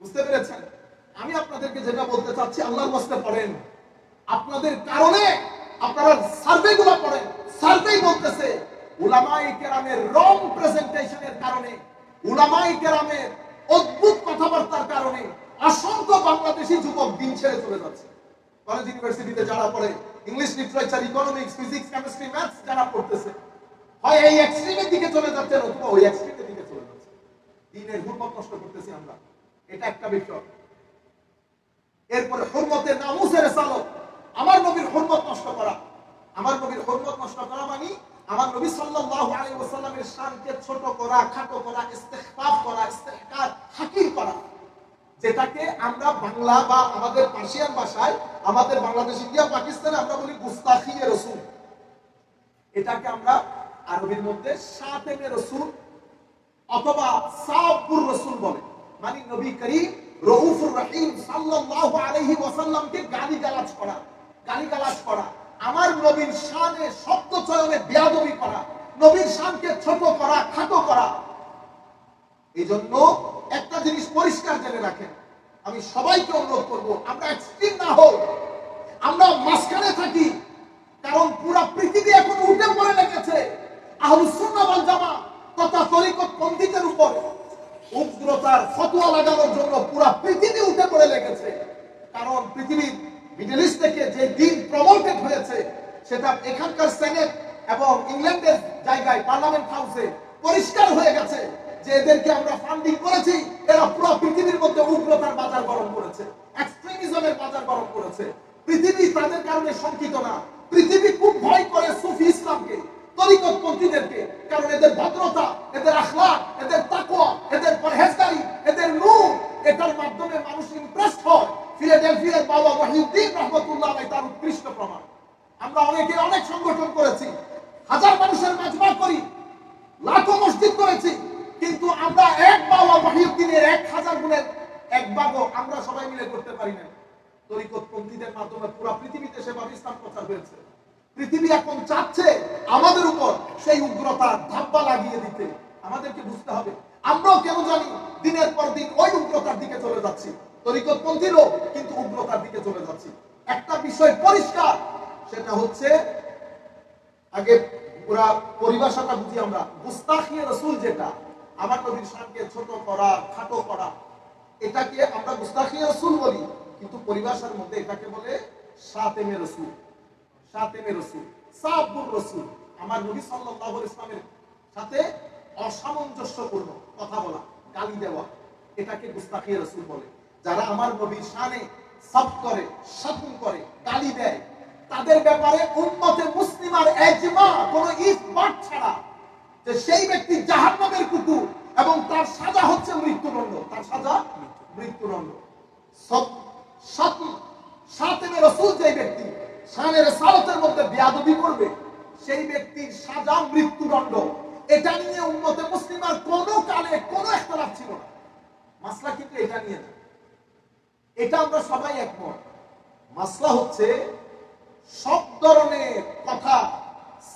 বুঝতে পেরেছেন? আমি আপনাদেরকে যেটা বলতে চাচ্ছি, আল্লাহর ওয়াস্তে পড়েন। আপনাদের কারণে আপনারা সার্ভেগুলো পড়েন, সার্ভে বলতেছে উলামায়ে কেরামের রং প্রেজেন্টেশনের কারণে, উলামায়ে কেরামের অদ্ভুত কথাবার্তার কারণে অসংখ্য বাংলাদেশি যুবক দিন ছেড়ে চলে যাচ্ছে। কলেজ ইউনিভার্সিটিতে যারা পড়ে, English literature, economics, physics, chemistry, maths যারা পড়তেছে, হয় এই এক্সট্রিমের দিকে চলে যাচ্ছে অথবা ওই এক্সট্রিমের দিকে চলে যাচ্ছে। দ্বীনের হুরমত নষ্ট করতেছি আমরা, এটা একটা বিষয়। এরপরে হুরমতের নামুসের রিসালত, আমার নবীর হুরমত নষ্ট করা। আমার নবীর হুরমত নষ্ট করা মানে আমার নবী সাল্লাল্লাহু আলাইহি ওয়াসাল্লামের শানকে ছোট করা, খাটো করা, ইস্তিখফাফ করা, ইস্তিহকার, হাকির করা। যেটাকে আমরা বাংলা বা আমাদের পার্সিয়ান ভাষায়, আমাদের বাংলাদেশ, ইন্ডিয়া, পাকিস্তানে আমরা বলি গুস্তাখি-এ রাসূল। এটাকে আমরা আরবির মধ্যে শাতেমে রাসূল অথবা সাবুর রাসূল বলে। মানে নবী করিম রউফুর রহিম সাল্লাল্লাহু আলাইহি ওয়াসাল্লামকে গালিগালাজ করা, গালিগালাজ করা, আমার নবীর শানে শব্দ চয়নে বেয়াদবি করা, নবীর শানকে ছোট করা, খাটো করা। এইজন্য একটা জিনিস পরিষ্কার জেনে রাখেন, আমি সবাইকে অনুরোধ করব, আমরা এক্সট্রিম না হই, আমরা মাঝখানে থাকি। কারণ পুরো পৃথিবী এখন উঠে পড়ে লেগেছে আহলুস সুন্নাহ ওয়াল জামাত তথা তরিকত পন্ডিতের উপর। উগ্রতার ফতোয়া লাগানোর জন্য পুরো পৃথিবী উঠে পড়ে লেগেছে। কারণ পৃথিবীর মিডল ইস্ট থেকে যে দিন প্রমোটেড হয়েছে, সেটা এখানকার সেনেট এবং ইংল্যান্ডের জায়গায় পার্লামেন্ট হাউসে পরিষ্কার হয়ে গেছে যে এদেরকে আমরা ফান্ডিং করেছি। এরা পুরো পৃথিবীর মধ্যে উগ্রতার বাজার গরম করেছে, এক্সট্রিমিজমের বাজার গরম করেছে। পৃথিবী তাদের কারণে শঙ্কিত না, পৃথিবী খুব ভয় করে সুফি ইসলামকে, তরিকতপন্থীদেরকে। কারণ এদের ভদ্রতা, এদের আখলাক, এদের তাকওয়া, এদের পরহেজগারি, এদের নূর, এটার মাধ্যমে মানুষ ইমপ্রেসড হয়। ফিলাডেলফিয়ার বাবা ওয়াহিউদ্দিন রাহমাতুল্লাহ আলাইহি তার উৎকৃষ্ট প্রমাণ। আমরা অনেকে অনেক সংগঠন করেছি, হাজার মানুষের মাজমা করি, লাখো মসজিদ করেছি, কিন্তু আমরা এক বাবা ওয়াহিউদ্দিনের 1000 গুণের এক ভাগও আমরা সবাই মিলে করতে পারি না। তরিকতপন্থীদের মাধ্যমে পুরো পৃথিবীতে সেভাবে ইসলাম প্রচার হয়েছে। পৃথিবী এখন চাচ্ছে আমাদের উপর সেই উগ্রতার ধাপ্পা লাগিয়ে দিতে। আমাদেরকে বুঝতে হবে আমরাও কেন জানি দিনের পর দিন ওই উগ্রতার দিকে চলে যাচ্ছি, তরিকতপন্থীরও কিন্তু উগ্রতার দিকে চলে যাচ্ছি। একটা বিষয় পরিষ্কার, সেটা হচ্ছে আগে পুরা পরিভাষাটা বুঝি আমরা। গুস্তাখিয়ে রাসূল, যেটা আমার নবীর শানকে ছোট করা, খাটো করা, এটাকে আমরা গুস্তাখিয়ে রাসূল বলি, কিন্তু পরিভাষার মধ্যে এটাকে বলে শাতেমে রাসূল। শাতেমে রাসূল, সাব্বুর রাসূল, আমার নবী সাল্লাল্লাহু আলাইহি ওয়াসাল্লামের সাথে অসামঞ্জস্যপূর্ণ কথা বলা, গালি দেওয়া, এটাকে গুস্তাখিয়ে রাসূল বলে। যারা আমার নবীর শানে সাব করে, শাতম করে, গালি দেয়, তাদের ব্যাপারে উম্মতে মুসলিমার ইজমা, কোনো ইসবাত ছাড়া, যে সেই ব্যক্তি জাহান্নামের কুকুর এবং তার সাজা হচ্ছে মৃত্যুদণ্ড, তার সাজা মৃত্যুদণ্ড। শাতেমে রাসূল, যে ব্যক্তি শানে রিসালাতের মধ্যে বেয়াদবি করবে, সেই ব্যক্তির সাজা মৃত্যুদণ্ড। এটা নিয়ে উম্মতে মুসলিমার কোনো কালে কোনো ইখতিলাফ ছিল না। মাসলা কিন্তু এটা নিয়ে না, এটা আমরা সবাই একমত। মাসলা হচ্ছে সব ধরনের কথা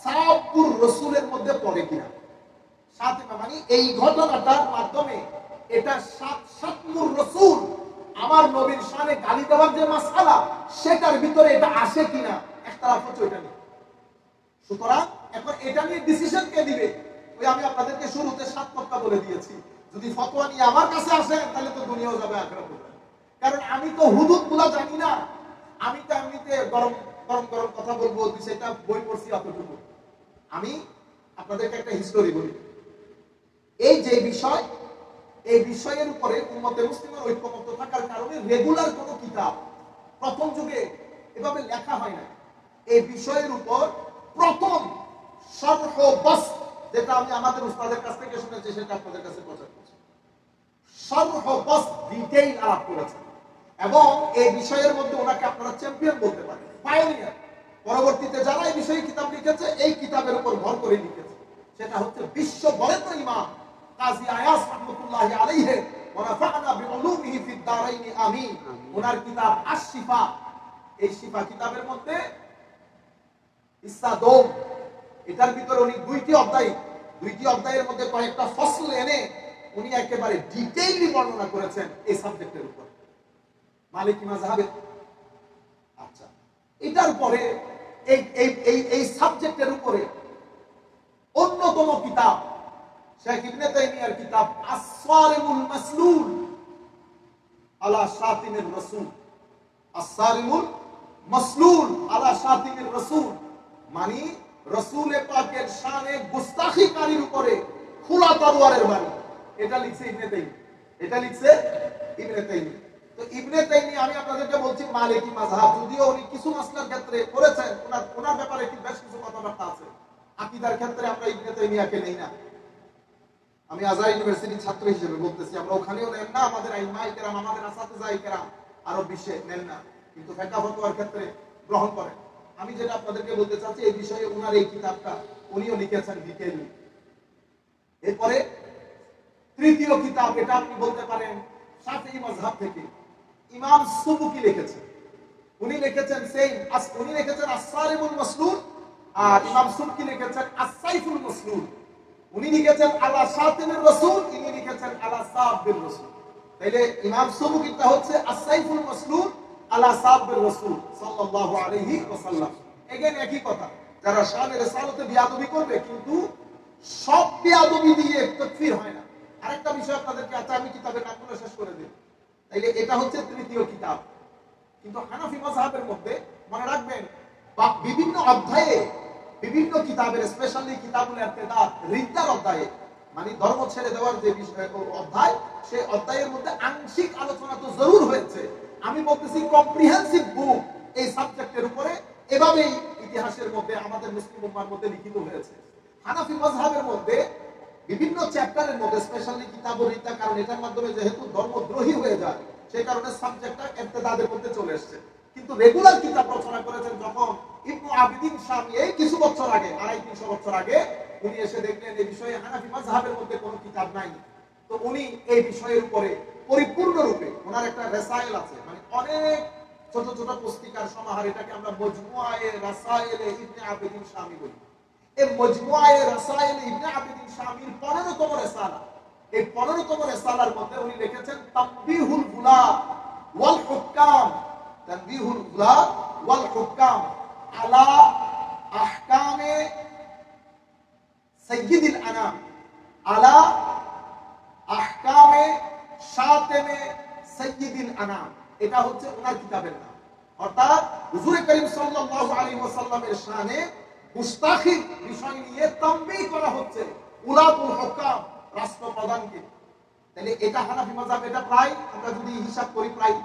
সাব্বুর রাসূলের মধ্যে পড়ে কিনা। শাতেমা মানে এই ঘটনাটার মাধ্যমে এটা শাতমুর রাসূল, আমার নবীর শানে গালি দেওয়ার যে মাসআলা, সেটার ভিতরে এটা আসে কিনা, ইখতিলাফ হচ্ছে ওইটা নিয়ে। সুতরাং এখন এটা নিয়ে ডিসিশন কে দিবে? ওই আমি আপনাদেরকে শুরুতে 7 কথা বলে দিয়েছি। যদি ফতোয়া নিয়ে আমার কাছে আসেন, তাহলে তো দুনিয়াও যাবে, আখিরাতও যাবে। কারণ আমি তো হুদুদগুলো জানি না, আমি তো এমনিতে গরম গরম গরম কথা বলবো, সেটা বই পড়ছি অতটুকু। আমি আপনাদেরকে একটা হিস্টোরি বলি। এই যে বিষয়, এই বিষয়ের উপরে উম্মতে মুসলিমের ঐক্যমত্য থাকার কারণে রেগুলার কোনো কিতাব প্রথম যুগে এভাবে লেখা হয় না। এই বিষয়ের উপর প্রথম শরহ বাস, যেটা আমি আমাদের উস্তাদের কাছ থেকে শুনেছি, সেটা আপনাদের কাছে প্রচার করছি। শরহ বাস ডিটেইল আলাপ করেছেন, এবং এই বিষয়ের মধ্যে ওনাকে আপনারা চ্যাম্পিয়ন বলতে পারেন, পায়োনিয়ার। পরবর্তীতে যারা এই বিষয়ে কিতাব লিখেছে, এই কিতাবের উপর ভর করে লিখেছে, সেটা হচ্ছে বিশ্ব বরেণ্য ইমাম কাজী আয়াজ রাহমাতুল্লাহি আলাইহি ওয়া নাফা'না বিউলুমিহি ফিদ দারাইনি আমিন। ওনার কিতাব আশ-শিফা, এই শিফা কিতাবের মধ্যে ইসসাদম, এটার ভিতরে উনি দুইটি অধ্যায়ের মধ্যে কয়েকটা ফসল এনে উনি একেবারে ডিটেইলি বর্ণনা করেছেন এই সাবজেক্টের উপর, মালিকি মাযহাবের। আচ্ছা, এটার পরে এই সাবজেক্টের উপরে অন্যতম কিতাব শেখ ইবনে তাইমিয়ার কিতাব আস-সারিমুল মাসলুল আলা শাতিমির রাসূল। আস-সারিমুল মাসলুল আলা শাতিমির রাসূল মানে রাসূলে পাকের শানে গুস্তাখিকারীর উপরে খোলা তরবারের বাণী। এটা লিখছে ইবনে তাইমিয়া, এটা লিখছে ইবনে তাইমিয়া। তো ইবনে তাইমিয়া, আমি আপনাদেরকে বলছি মালিকি মাযহাব, যদিও উনি কিছু মাসলার ক্ষেত্রে করেছেন, ওনার ব্যাপারে কি বেশ কিছু কথাবার্তা আছে। আকীদার ক্ষেত্রে আমরা ইবনে তাইমিয়াকে নেই না। আমি আজহার ইউনিভার্সিটির ছাত্র হিসেবে বলতেছি, আমরা ওখানেও নেন না, আমাদের আইম্মায়ে কেরাম, আমাদের আসাতিজায়ে কেরাম আরো বিশ্বে নেন না, কিন্তু ফিকহ ফতোয়ার ক্ষেত্রে গ্রহণ করেন। আমি যেটা আপনাদেরকে বলতে চাচ্ছি, এই বিষয়ে ওনার এই কিতাবটা উনিও লিখেছেন ডিটেইলি। এরপরে তৃতীয় কিতাব, এটা আপনি বলতে পারেন শাফিঈ মাযহাব থেকে ইমাম সুবুকি লিখেছেন। উনি লিখেছেন উনি লিখেছেন আস-সারিমুল মাসলুল, আর ইমাম সুবকি লিখেছেন আস-সাইফুল মাসলুল। উনি লিখেছেন আলা শাতিমির রাসূল, ইনি লিখেছেন আলা সাব্বির রাসূল। তাইলে ইমাম সুবুকিটা হচ্ছে আস-সাইফুল মাসলুল আলা সাব্বির রাসূল সাল্লাল্লাহু আলাইহি ওয়াসাল্লাম। এগেন একই কথা, যারা শানে রিসালাতে বিয়াদবি করবে, কিন্তু সব বিয়াদবি দিয়ে তাকফীর হয় না। আরেকটা বিষয় আপনাদেরকে, আচ্ছা আমি কিতাবের নামগুলো শেষ করে দিই। তাইলে এটা হচ্ছে তৃতীয় কিতাব। কিন্তু হানাফি মাযহাবের মধ্যে মনে রাখবেন, বিভিন্ন অধ্যায়ে, বিভিন্ন কিতাবের, স্পেশালি কিতাবুল ইরতিদাদ, রিদ্দার অধ্যায়ে, মানে ধর্ম ছেড়ে দেওয়ার যে বিষয় অধ্যায়, সেই অধ্যায়ের মধ্যে আংশিক আলোচনা তো জরুর হয়েছে। আমি বলতেছি কম্প্রিহেনসিভ বুক এই সাবজেক্টের উপরে এভাবেই ইতিহাসের মধ্যে আমাদের মুসলিম উম্মার মধ্যে লিখিত হয়েছে। হানাফি মাযহাবের মধ্যে বিভিন্ন চ্যাপ্টারের মধ্যে, স্পেশালি কিতাবুল রিদ্দা, কারণ এটার মাধ্যমে যেহেতু ধর্মদ্রোহী হয়ে যায়, সেই কারণে সাবজেক্টটা ইরতিদাদের মধ্যে চলে এসেছে। কিন্তু রেগুলার কিতাব রচনা করেছেন যখন ইবনু আবিদিন শামী, এই কিছু বছর আগে, 250-300 বছর আগে, উনি এসে দেখলেন এই বিষয়ে হানাফি মাযহাবের মধ্যে কোনো কিতাব নাই। তো উনি এই বিষয়ের উপরে পরিপূর্ণরূপে, ওনার একটা রেসাইল আছে, মানে অনেক ছোট ছোট পুস্তিকার সমাহার, এটাকে আমরা মজমুআয়ে রাসায়েল ইবনে আবিদিন শামী বলি। এই মজমুআয়ে রাসায়েল ইবনে আবিদিন শামীর 15তম রিসালা, এই 15তম রিসালার মধ্যে উনি লিখেছেন তানবিহুল গুলা ওয়াল হুকাম, তানবিহুল গুলা ওয়াল হুকাম আলা আহকামে সাইয়্যিদিল আনাম, আলা আহকামে শাতিমে সাইয়্যিদিল আনাম। এটা হচ্ছে ওনার কিতাবের নাম। অর্থাৎ হুজুর করিম সাল্লাল্লাহু আলাইহি ওয়াসাল্লামের শানে গুস্তাখির বিষয় নিয়ে তানবীহ করা হচ্ছে উলাতুল হুকাম, রাষ্ট্রপ্রধানকে। তাহলে এটা হানাফি মাযহাব, এটা প্রায় আমরা যদি হিসাব করি প্রায়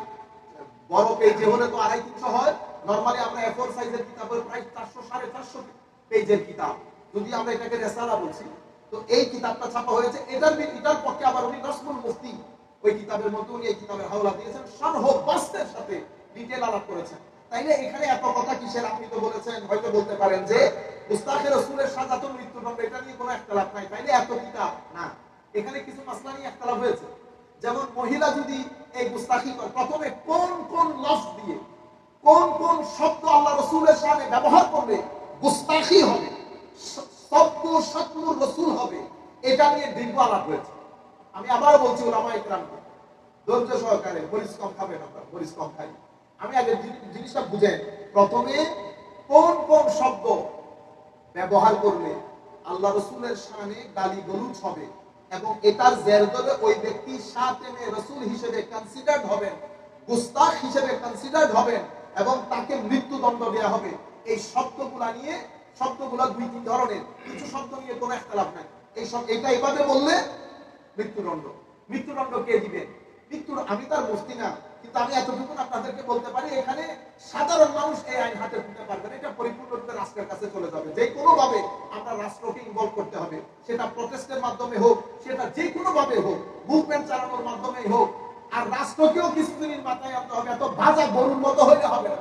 বড় পেজে হলে তো 250-300 হয়। নরমালি আমরা A4 সাইজের কিতাবের প্রায় 400-450 পেজের কিতাব, যদি আমরা এটাকে রিসালা বলছি। তো এই কিতাবটা ছাপা হয়েছে, এটার পক্ষে আবার উনি নসমুল মুফতি ওই কিতাবের মধ্যে উনি এই কিতাবের হাওলা দিয়েছেন, শারহ বাস্তের সাথে ডিটেইল আলাপ করেছেন। তাইলে এখানে এত কথা কিসের? আপনি তো বলেছেন, হয়তো বলতে পারেন যে গুস্তাখে রাসূলের সাজাতুল মৃত্যুদণ্ড, এটা নিয়ে কোনো ইখতিলাফ নাই, তাইলে এত কিতাব না। এখানে কিছু মাসলা নিয়ে ইখতিলাফ হয়েছে। যেমন মহিলা যদি এই গুস্তাখি করে, প্রথমে কোন কোন লফজ দিয়ে কোন কোন শব্দ আল্লাহ রাসূলের শানে ব্যবহার করলে গুস্তাখি হবে, শব্দ শাতমুর রাসূল হবে, এটা নিয়ে দীর্ঘ আলাপ হয়েছে। আমি আবারও বলছি উলামায়ে কেরামকে ধৈর্য সহকারে, মরিচ কম খাবেন আপনারা, মরিচ কম খাই। আমি আগে জিনিসটা বুঝেন, প্রথমে কোন কোন শব্দ ব্যবহার করলে আল্লাহ রাসূলের শানে গালি গলুজ হবে এবং এটার জের ধরে ওই ব্যক্তি শাতিমে রাসূল হিসেবে কনসিডারড হবেন, গুস্তাখ হিসেবে কনসিডারড হবেন এবং তাকে মৃত্যুদণ্ড দেওয়া হবে। এই শব্দগুলা নিয়ে, শব্দগুলা 2-3 ধরনের, কিছু শব্দ নিয়ে কোনো ইখতিলাফ নাই। এই সব এটা এভাবে বললে মৃত্যুদণ্ড। মৃত্যুদণ্ড কে দিবেন? আমি তার মুফতি না, কিন্তু আমি এতটুকু আপনাদেরকে বলতে পারি, এখানে সাধারণ মানুষ এই আইন হাতে তুলতে পারবে না। এটা পরিপূর্ণরূপে রাষ্ট্রের কাছে চলে যাবে। যে কোনো ভাবে আমরা রাষ্ট্রকে ইনভলভ করতে হবে, সেটা প্রটেস্টের মাধ্যমে হোক, সেটা যে কোনো ভাবে হোক, মুভমেন্ট চালানোর মাধ্যমে হোক। আর রাষ্ট্রকেও কিছুদিনের মাথায় আনতে হবে। এত ভাজা গরুর মতো হইলে হবে না।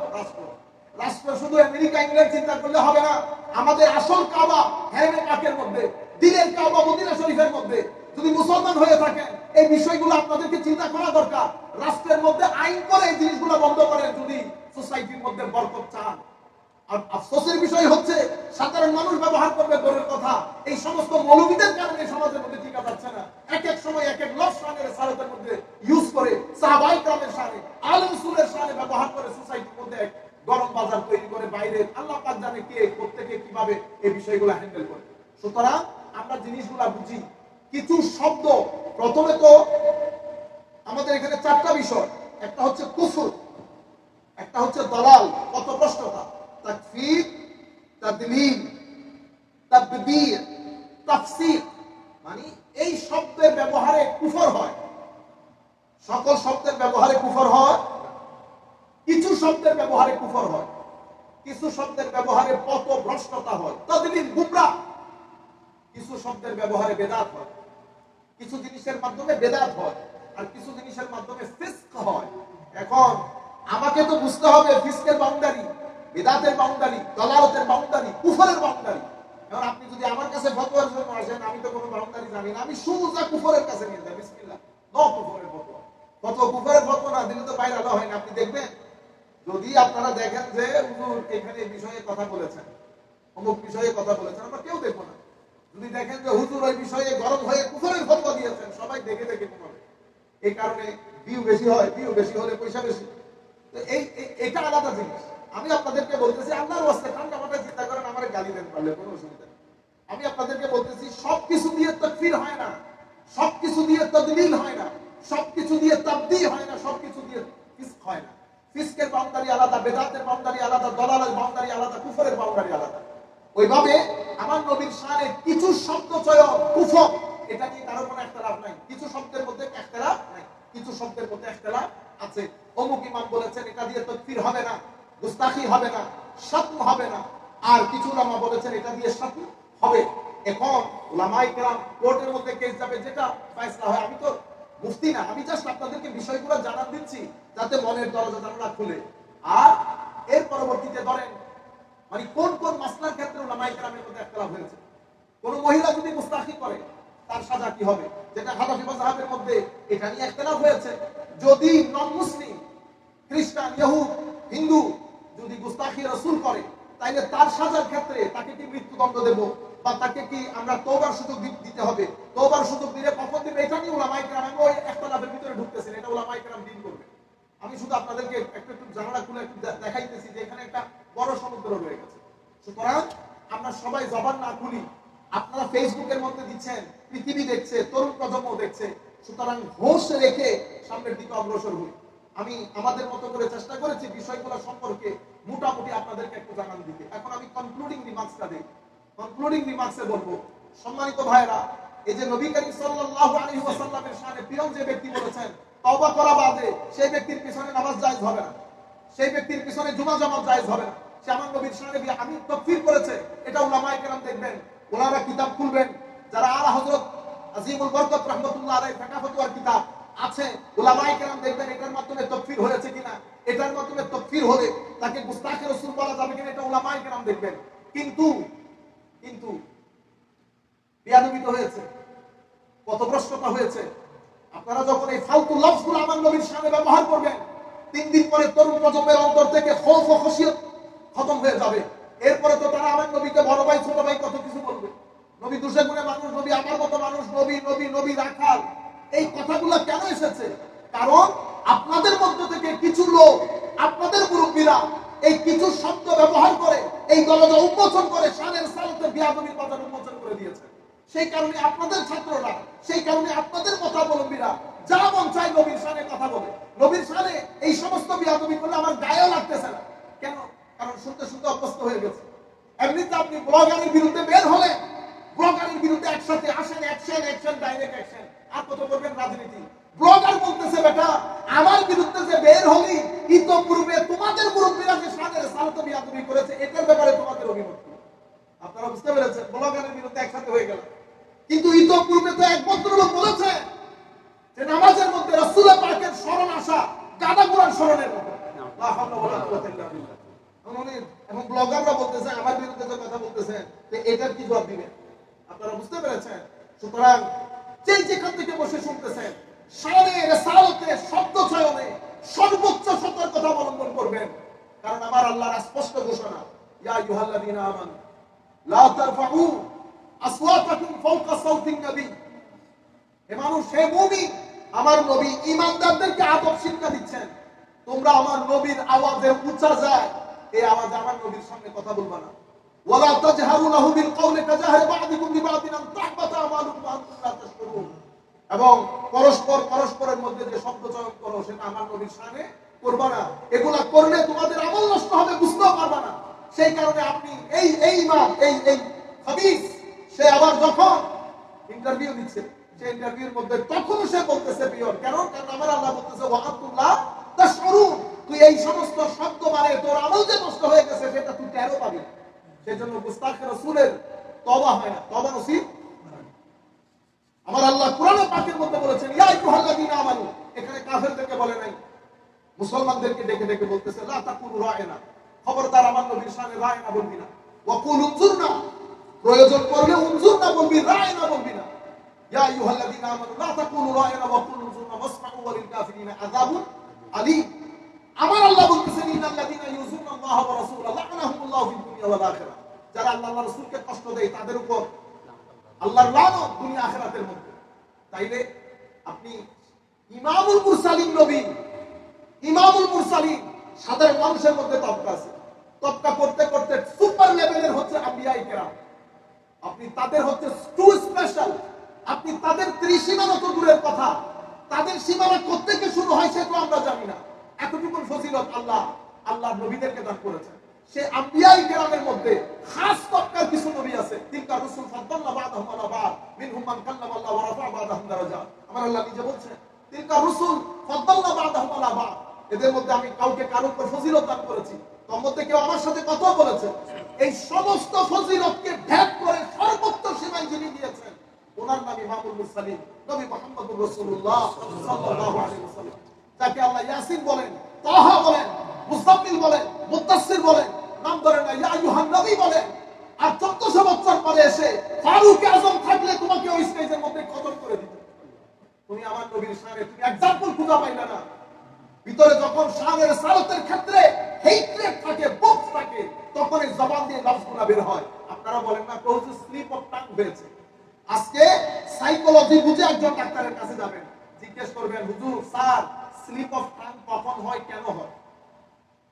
রাষ্ট্র শুধু আমেরিকা ইংল্যান্ড চিন্তা করলে হবে না। আমাদের আসল কাবা হেরেমে পাকের মধ্যে, দিলের কাবা মদিনা শরীফের মধ্যে যদি মুসলমান হয়ে থাকেন, এই বিষয়গুলো আপনাদেরকে চিন্তা করা দরকার। রাষ্ট্রের মধ্যে আইন করে এই জিনিসগুলো বন্ধ করেন যদি সোসাইটির মধ্যে বরকত চান। আর আফসোসের বিষয় হচ্ছে সাধারণ মানুষ ব্যবহার করবে দূরের কথা, এই সমস্ত মৌলবীদের কারণে সমাজের মধ্যে টিকা যাচ্ছে না। এক এক সময় এক এক লফজ শানের সালাতের মধ্যে ইউজ করে, সাহাবায়ে কেরামের শানে, আলে রাসূলের শানে ব্যবহার করে সোসাইটির মধ্যে গরম বাজার তৈরি করে। বাইরে আল্লাহ পাক জানে কে প্রত্যেকে কিভাবে এই বিষয়গুলো হ্যান্ডেল করে। সুতরাং আমরা জিনিসগুলো বুঝি। কিছু শব্দ, প্রথমে তো আমাদের এখানে 4টা বিষয়, একটা হচ্ছে কুফর, একটা হচ্ছে দালাল, পথভ্রষ্টতা, তাকফীর, তাদলিল, তাবদীর, তাফসীর। মানে এই শব্দের ব্যবহারে কুফর হয়। সকল শব্দের ব্যবহারে কুফর হয়, কিছু শব্দের ব্যবহারে কুফর হয়, কিছু শব্দের ব্যবহারে পথভ্রষ্টতা হয়, তাদলিল, গুমরাহ। কিছু শব্দের ব্যবহারে বেদাত হয়, কিছু জিনিসের মাধ্যমে বেদাত হয়, আর কিছু জিনিসের মাধ্যমে ফিস্ক হয়। এখন আমাকে তো বুঝতে হবে ফিস্কের বাউন্ডারি, বেদাতের বাউন্ডারি, দালালতের বাউন্ডারি, কুফরের বাউন্ডারি। এখন আপনি যদি আমার কাছে ফতোয়ার জন্য আসেন, আমি তো কোনো বাউন্ডারি জানি না, আমি সোজা কুফরের কাছে নিয়ে যাই। বিসমিল্লাহ, নো কুফরের ফতোয়া। কুফরের ফতোয়া না দিলে তো বাইরে আলো হয় না। আপনি দেখবেন, যদি আপনারা দেখেন যে হুজুর এখানে এই বিষয়ে কথা বলেছেন, অমুক বিষয়ে কথা বলেছেন, আমরা কেউ দেখবো না। যদি দেখেন যে হুজুর ওই বিষয়ে গরম হয়ে কুফরের ফতোয়া দিয়েছেন, সবাই দেখে দেখে কুফরে। এই কারণে ভিউ বেশি হয়, ভিউ বেশি হলে পয়সা বেশি। তো এটা আলাদা জিনিস। আমি আপনাদেরকে বলতেছি, আল্লাহর ওয়াস্তে ঠান্ডা মাথায় চিন্তা করেন, আমার গালি দেন পারলে কোনো অসুবিধা নেই। আমি আপনাদেরকে বলতেছি, সবকিছু দিয়ে তাকফীর হয় না, সবকিছু দিয়ে তাদলিল হয় না, সবকিছু দিয়ে তাবদীল হয় না, সবকিছু দিয়ে ফিস্ক হয় না। ফিস্কের বাউন্ডারি আলাদা, বেদাতের বাউন্ডারি আলাদা, দালালের বাউন্ডারি আলাদা, কুফরের বাউন্ডারি আলাদা। ওইভাবে আমার নবীর শানে কিছু শব্দ চয়ন কুফর, এটা নিয়ে কারো কোনো ইখতিলাফ নাই। কিছু শব্দের মধ্যে ইখতিলাফ নাই, কিছু শব্দের মধ্যে ইখতিলাফ আছে। অমুক ইমাম বলেছেন এটা দিয়ে তাকফীর হবে না, গুস্তাখি হবে না, শাতম হবে না। আর কিছু উলামা বলেছেন এটা দিয়ে শাতম হবে। এখন উলামায়ে কেরাম কোর্টের মধ্যে কেস যাবে, যেটা ফয়সালা হয়। আমি তো মুফতি না, আমি জাস্ট আপনাদেরকে বিষয়গুলো জানান দিচ্ছি যাতে মনের দরজা জানালা খুলে। আর এর পরবর্তীতে ধরেন, মানে কোন কোন মাসলার ক্ষেত্রে উলামায়ে কেরামের মধ্যে ইখতিলাফ হয়েছে। কোন মহিলা যদি গুস্তাখি করে তার সাজা কি হবে, যেটা হানাফি মাযহাবের মধ্যে এটা নিয়ে ইখতিলাফ হয়েছে। যদি নন মুসলিম, খ্রিস্টান, ইহুদ, হিন্দু যদি গুস্তাখি রাসূল করে, তাইলে তার সাজার ক্ষেত্রে তাকে কি মৃত্যুদণ্ড দেব বা তাকে কি আমরা তওবার সুযোগ দিতে হবে? তওবার সুযোগ দিলে কখন দিবে এটা নিয়ে উলামায়ে কেরাম, আমি ওই একতলাফের ভিতরে ঢুকতেছি না, এটা উলামায়ে কেরাম ডিল করবে। আমি শুধু আপনাদেরকে একটু জানালা খুলে একটু দেখাইতেছি যে এখানে একটা বড় সমুদ্র রয়ে গেছে। সুতরাং আমরা সবাই জবান না খুলি। আপনারা ফেসবুকের মধ্যে দিচ্ছেন, পৃথিবী দেখছে, তরুণ প্রজন্ম দেখছে, সুতরাং হোশ রেখে সামনের দিকে অগ্রসর হই। আমি আমাদের মতো করে চেষ্টা করেছি বিষয়গুলো সম্পর্কে মোটামুটি আপনাদেরকে একটু জানান দিতে। এখন আমি কনক্লুডিং রিমার্কসটা দেই। কনক্লুডিং রিমার্কসে বলবো, সম্মানিত ভাইরা, এই যে নবী করিম সাল্লাল্লাহু আলাইহি ওয়াসাল্লামের শানে প্রিয় যে ব্যক্তি বলেছেন তওবা করা বাদে সেই ব্যক্তির পিছনে নামাজ জায়েজ হবে না, সেই ব্যক্তির পিছনে জুমা জামাত জায়েজ হবে না। সে আমার নবীর শানে আমি তাকফীর করেছে, এটা উলামায়ে কেরাম দেখবেন, ওনারা কিতাব খুলবেন, যারা আলা হযরত আজিমুল বরকত রাহমাতুল্লাহ আলাইহি ফিকহ ফতোয়ার কিতাব আছে, উলামায়ে কেরাম দেখবেন এটার মাধ্যমে তাকফীর হয়েছে কিনা, এটার মাধ্যমে তাকফীর হলে তাকে গুস্তাখে রাসূল বলা যাবে কিনা, এটা উলামায়ে কেরাম দেখবেন। কিন্তু কিন্তু বিয়াদবি তো হয়েছে, পথভ্রষ্টতা হয়েছে। আপনারা যখন এই ফালতু লফজগুলো আমার নবীর শানে ব্যবহার করবেন, 3 দিন পরে তরুণ প্রজন্মের অন্তর থেকে খৌফ ও খশিয়ত খতম হয়ে যাবে। এরপরে তো তারা আমার নবীকে বড় ভাই ছোট ভাই কত কিছু বলবে। নবী দুশে গুণে মানুষ, নবী আমার মতো মানুষ, নবী নবী নবী রাখাল। এই কথাগুলো কেন এসেছে? কারণ আপনাদের মধ্য থেকে কিছু লোক, আপনাদের মুরব্বীরা এই কিছু শব্দ ব্যবহার করে এই দরজা উন্মোচন করে শানের সালতে বিয়াদবির বাজার উন্মোচন করে দিয়েছে। সেই কারণে আপনাদের ছাত্ররা, সেই কারণে আপনাদের মতাবলম্বীরা যা মন চায় নবীর শানে কথা বলে। নবীর শানে এই সমস্ত বিয়াদবি করলে আমার গায়েও লাগতেছে না। কেন? কারণ শুনতে শুনতে অভ্যস্ত হয়ে গেছে। এমনিতে আপনি ব্লগারের বিরুদ্ধে বের হলে, ব্লগারের বিরুদ্ধে একসাথে আসেন, অ্যাকশন ডাইরেক্ট অ্যাকশন, আর কত করবেন রাজনীতি। ব্লগার বলতেছে বেটা আমার বিরুদ্ধে যে বের হলি, ইতোপূর্বে তোমাদের মুরব্বীরা যে শানের সালতে বিয়াদবি করেছে এটার ব্যাপারে তোমাদের অভিমত কি? আপনারা বুঝতে পেরেছেন? ব্লগারের বিরুদ্ধে একসাথে হয়ে গেল। কিন্তু ইতোপূর্বে তো এক ভদ্রলোক বলেছে যে নামাজের মধ্যে রাসূল পাকের স্মরণ আসা গাদা ঘোড়ার স্মরণের মতো। লা হাওলা ওয়ালা কুওয়াতা ইল্লা বিল্লাহ। এবং ব্লগাররা বলতেছে আমার বিরুদ্ধে যে কথা বলতেছে, তো এটার কি জবাব দিবেন? আপনারা বুঝতে পেরেছেন? সুতরাং যেখান থেকে বসে শুনতেছেন, শানে রিসালাতে শব্দ চয়নে সর্বোচ্চ সতর্কতা অবলম্বন করবেন। কারণ আমার আল্লাহর স্পষ্ট ঘোষণা, ইয়া আইয়ুহাল্লাযীনা আমানু লা তারফাউ আসওয়াতাকুম ফাওকা সাওতিন নবী। হে মানুষ, হে মুমিন, আমার নবী ঈমানদারদেরকে আদব শিক্ষা দিচ্ছেন, তোমরা আমার নবীর আওয়াজে উচ্চা যায় এই আওয়াজে আমার নবীর সামনে কথা বলবা না। ওয়ালা তাজহারু লাহু বিল কওলি কাজাহরি বা'দিকুম বিবা'দিন আন তাহবাতা আমালুকুম ওয়া আনতুম লা তাশকুরুন। এবং পরস্পরের মধ্যে যে শব্দ চয়ন করো সেটা আমার নবীর সামনে করবা না। এগুলা করলে তোমাদের আমল নষ্ট হবে, বুঝতেও পারবা না। সেই কারণে আপনি এই ইমাম এই হাদিস সে আবার যখন ইন্টারভিউ দিচ্ছে, সেই ইন্টারভিউর মধ্যে তখন সে বলতেছে পিওর। কারণ আমার আল্লাহ বলতেছে ওয়া আনতুম লা তাশকুরুন, তুই এই সমস্ত শব্দ মানে তোর আমল যে নষ্ট হয়ে গেছে সেটা তুই টেরও পাবি। সেজন্য মুস্তাক রাসূলের তওবা হয় না, তওবা নসিব। আমার আল্লাহ কোরআন পাকের মধ্যে বলেছেন ইয়া আইয়ুহাল্লাযীনা আমানু, এখানে কাফেরদেরকে বলে নাই, মুসলমানদেরকে ডেকে ডেকে বলতেছে লা তাকুলু রায়না, খবরদার আমার নবীর শানে রায়না বলবি না। ওয়া কুল উনজুরনা, প্রয়োজন পড়লে উনজুরনা বলবি, রায়না বলবি না। ইয়া আইয়ুহাল্লাযীনা আমানু লা তাকুলু রায়না ওয়া কুল উনজুরনা ওয়াসমাউ ওয়া লিল কাফিরিনা আযাবুন আলীম। আমার আল্লাহ বলতেছেন ইন্নাল্লাযীনা ইউযুনা আল্লাহ ওয়া রাসূলাহু লা'নাহুমুল্লাহু ফিদ দুনিয়া ওয়াল আখিরাহ, যারা আল্লাহ ওয়া রাসূলকে কষ্ট দেয় তাদের উপর আল্লাহর লানত দুনিয়া আখিরাতের মধ্যে। তাইলে আপনি ইমামুল মুরসালিন নবী, ইমামুল মুরসালিন, সাধারণ মানুষের মধ্যে তবকা আছে, তবকা করতে করতে সুপার লেভেলের হচ্ছে আম্বিয়ায়ে কেরাম। আপনি তাদের হচ্ছে টু স্পেশাল, আপনি তাদের ত্রিসীমানা তো দূরের কথা, তাদের সীমানা কোত্থেকে শুরু হয় সে তো আমরা জানি না। এতটুকু ফজিলত আল্লাহ নবীদেরকে দান করেছেন। সে আম্বিয়ায়ে কেরামের মধ্যে খাস তবকার কিছু নবী আছে, তিলকা রাসূল ফাদ্দালনা বা'দাহুম আলা বা'দ মিনহুম মান কাল্লামা আল্লাহ ওয়া রাফা'a বা'দাহুম দারাজাত। আমার আল্লাহ নিজে বলছেন তিলকা রাসূল ফাদ্দালনা বা'দাহুম আলা বা'দ, এদের মধ্যে আমি কাউকে কারোর উপর ফজিলত দান করেছি, তার মধ্যে কেউ আমার সাথে কথা বলেছে। এই সমস্ত ফজিলতকে ভেদ করে সর্বোচ্চ সীমায় যিনি দিয়েছেন ওনার নাম ইমামুল মুরসালিন নবী মুহাম্মদুর রাসূলুল্লাহ সাল্লাল্লাহু আলাইহি ওয়াসাল্লাম, যাকে আল্লাহ ইয়াসিন বলেন, তাহা বলেন, মুজাম্মিল বলেন, মুত্তাসির বলেন, নাম ধরে না ইয়া আইয়ুহান নবী বলেন। আর 1400 বছর পরে এসে ফারুক আজম থাকলে তোমাকে ওই স্টেজের মধ্যে খতম করে দিত। তুমি আমার নবীর শানে তুমি एग्जांपल খুঁজে পাইলে না। ভিতরে যখন শানের সালতের ক্ষেত্রে হেট্রেড থাকে, বুক থাকে, তখন এই জবান দিয়ে লফজগুলো বের হয়। আপনারা বলেন না কেউ স্লিপ অফ টাং হয়েছে, আজকে সাইকোলজি বুঝে একজন ডাক্তারের কাছে যাবেন, জিজ্ঞেস করবেন হুজুর স্যার স্লিপ অফ টাং কখন হয়, কেন হয়?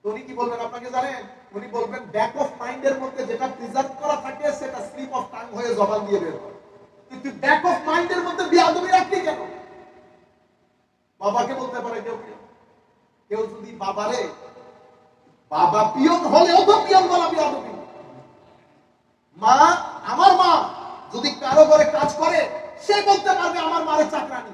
উনি কি বলবেন আপনাকে জানেন? উনি বলবেন ব্যাক অফ মাইন্ডের মধ্যে যেটা প্রিজার্ভ করা থাকে সেটা স্লিপ অফ টাং হয়ে জবান দিয়ে বের হয়। কিন্তু ব্যাক অফ মাইন্ডের মধ্যে বিয়াদবি রাখলি কেন? বাবাকে বলতে পারে কেউ কেউ, কেউ যদি বাবারে বাবা পিয়ন হলেও তো পিয়ন বলা বিয়াদবি। মা, আমার মা যদি কারো ঘরে কাজ করে সে বলতে পারবে আমার মারে চাকরানি,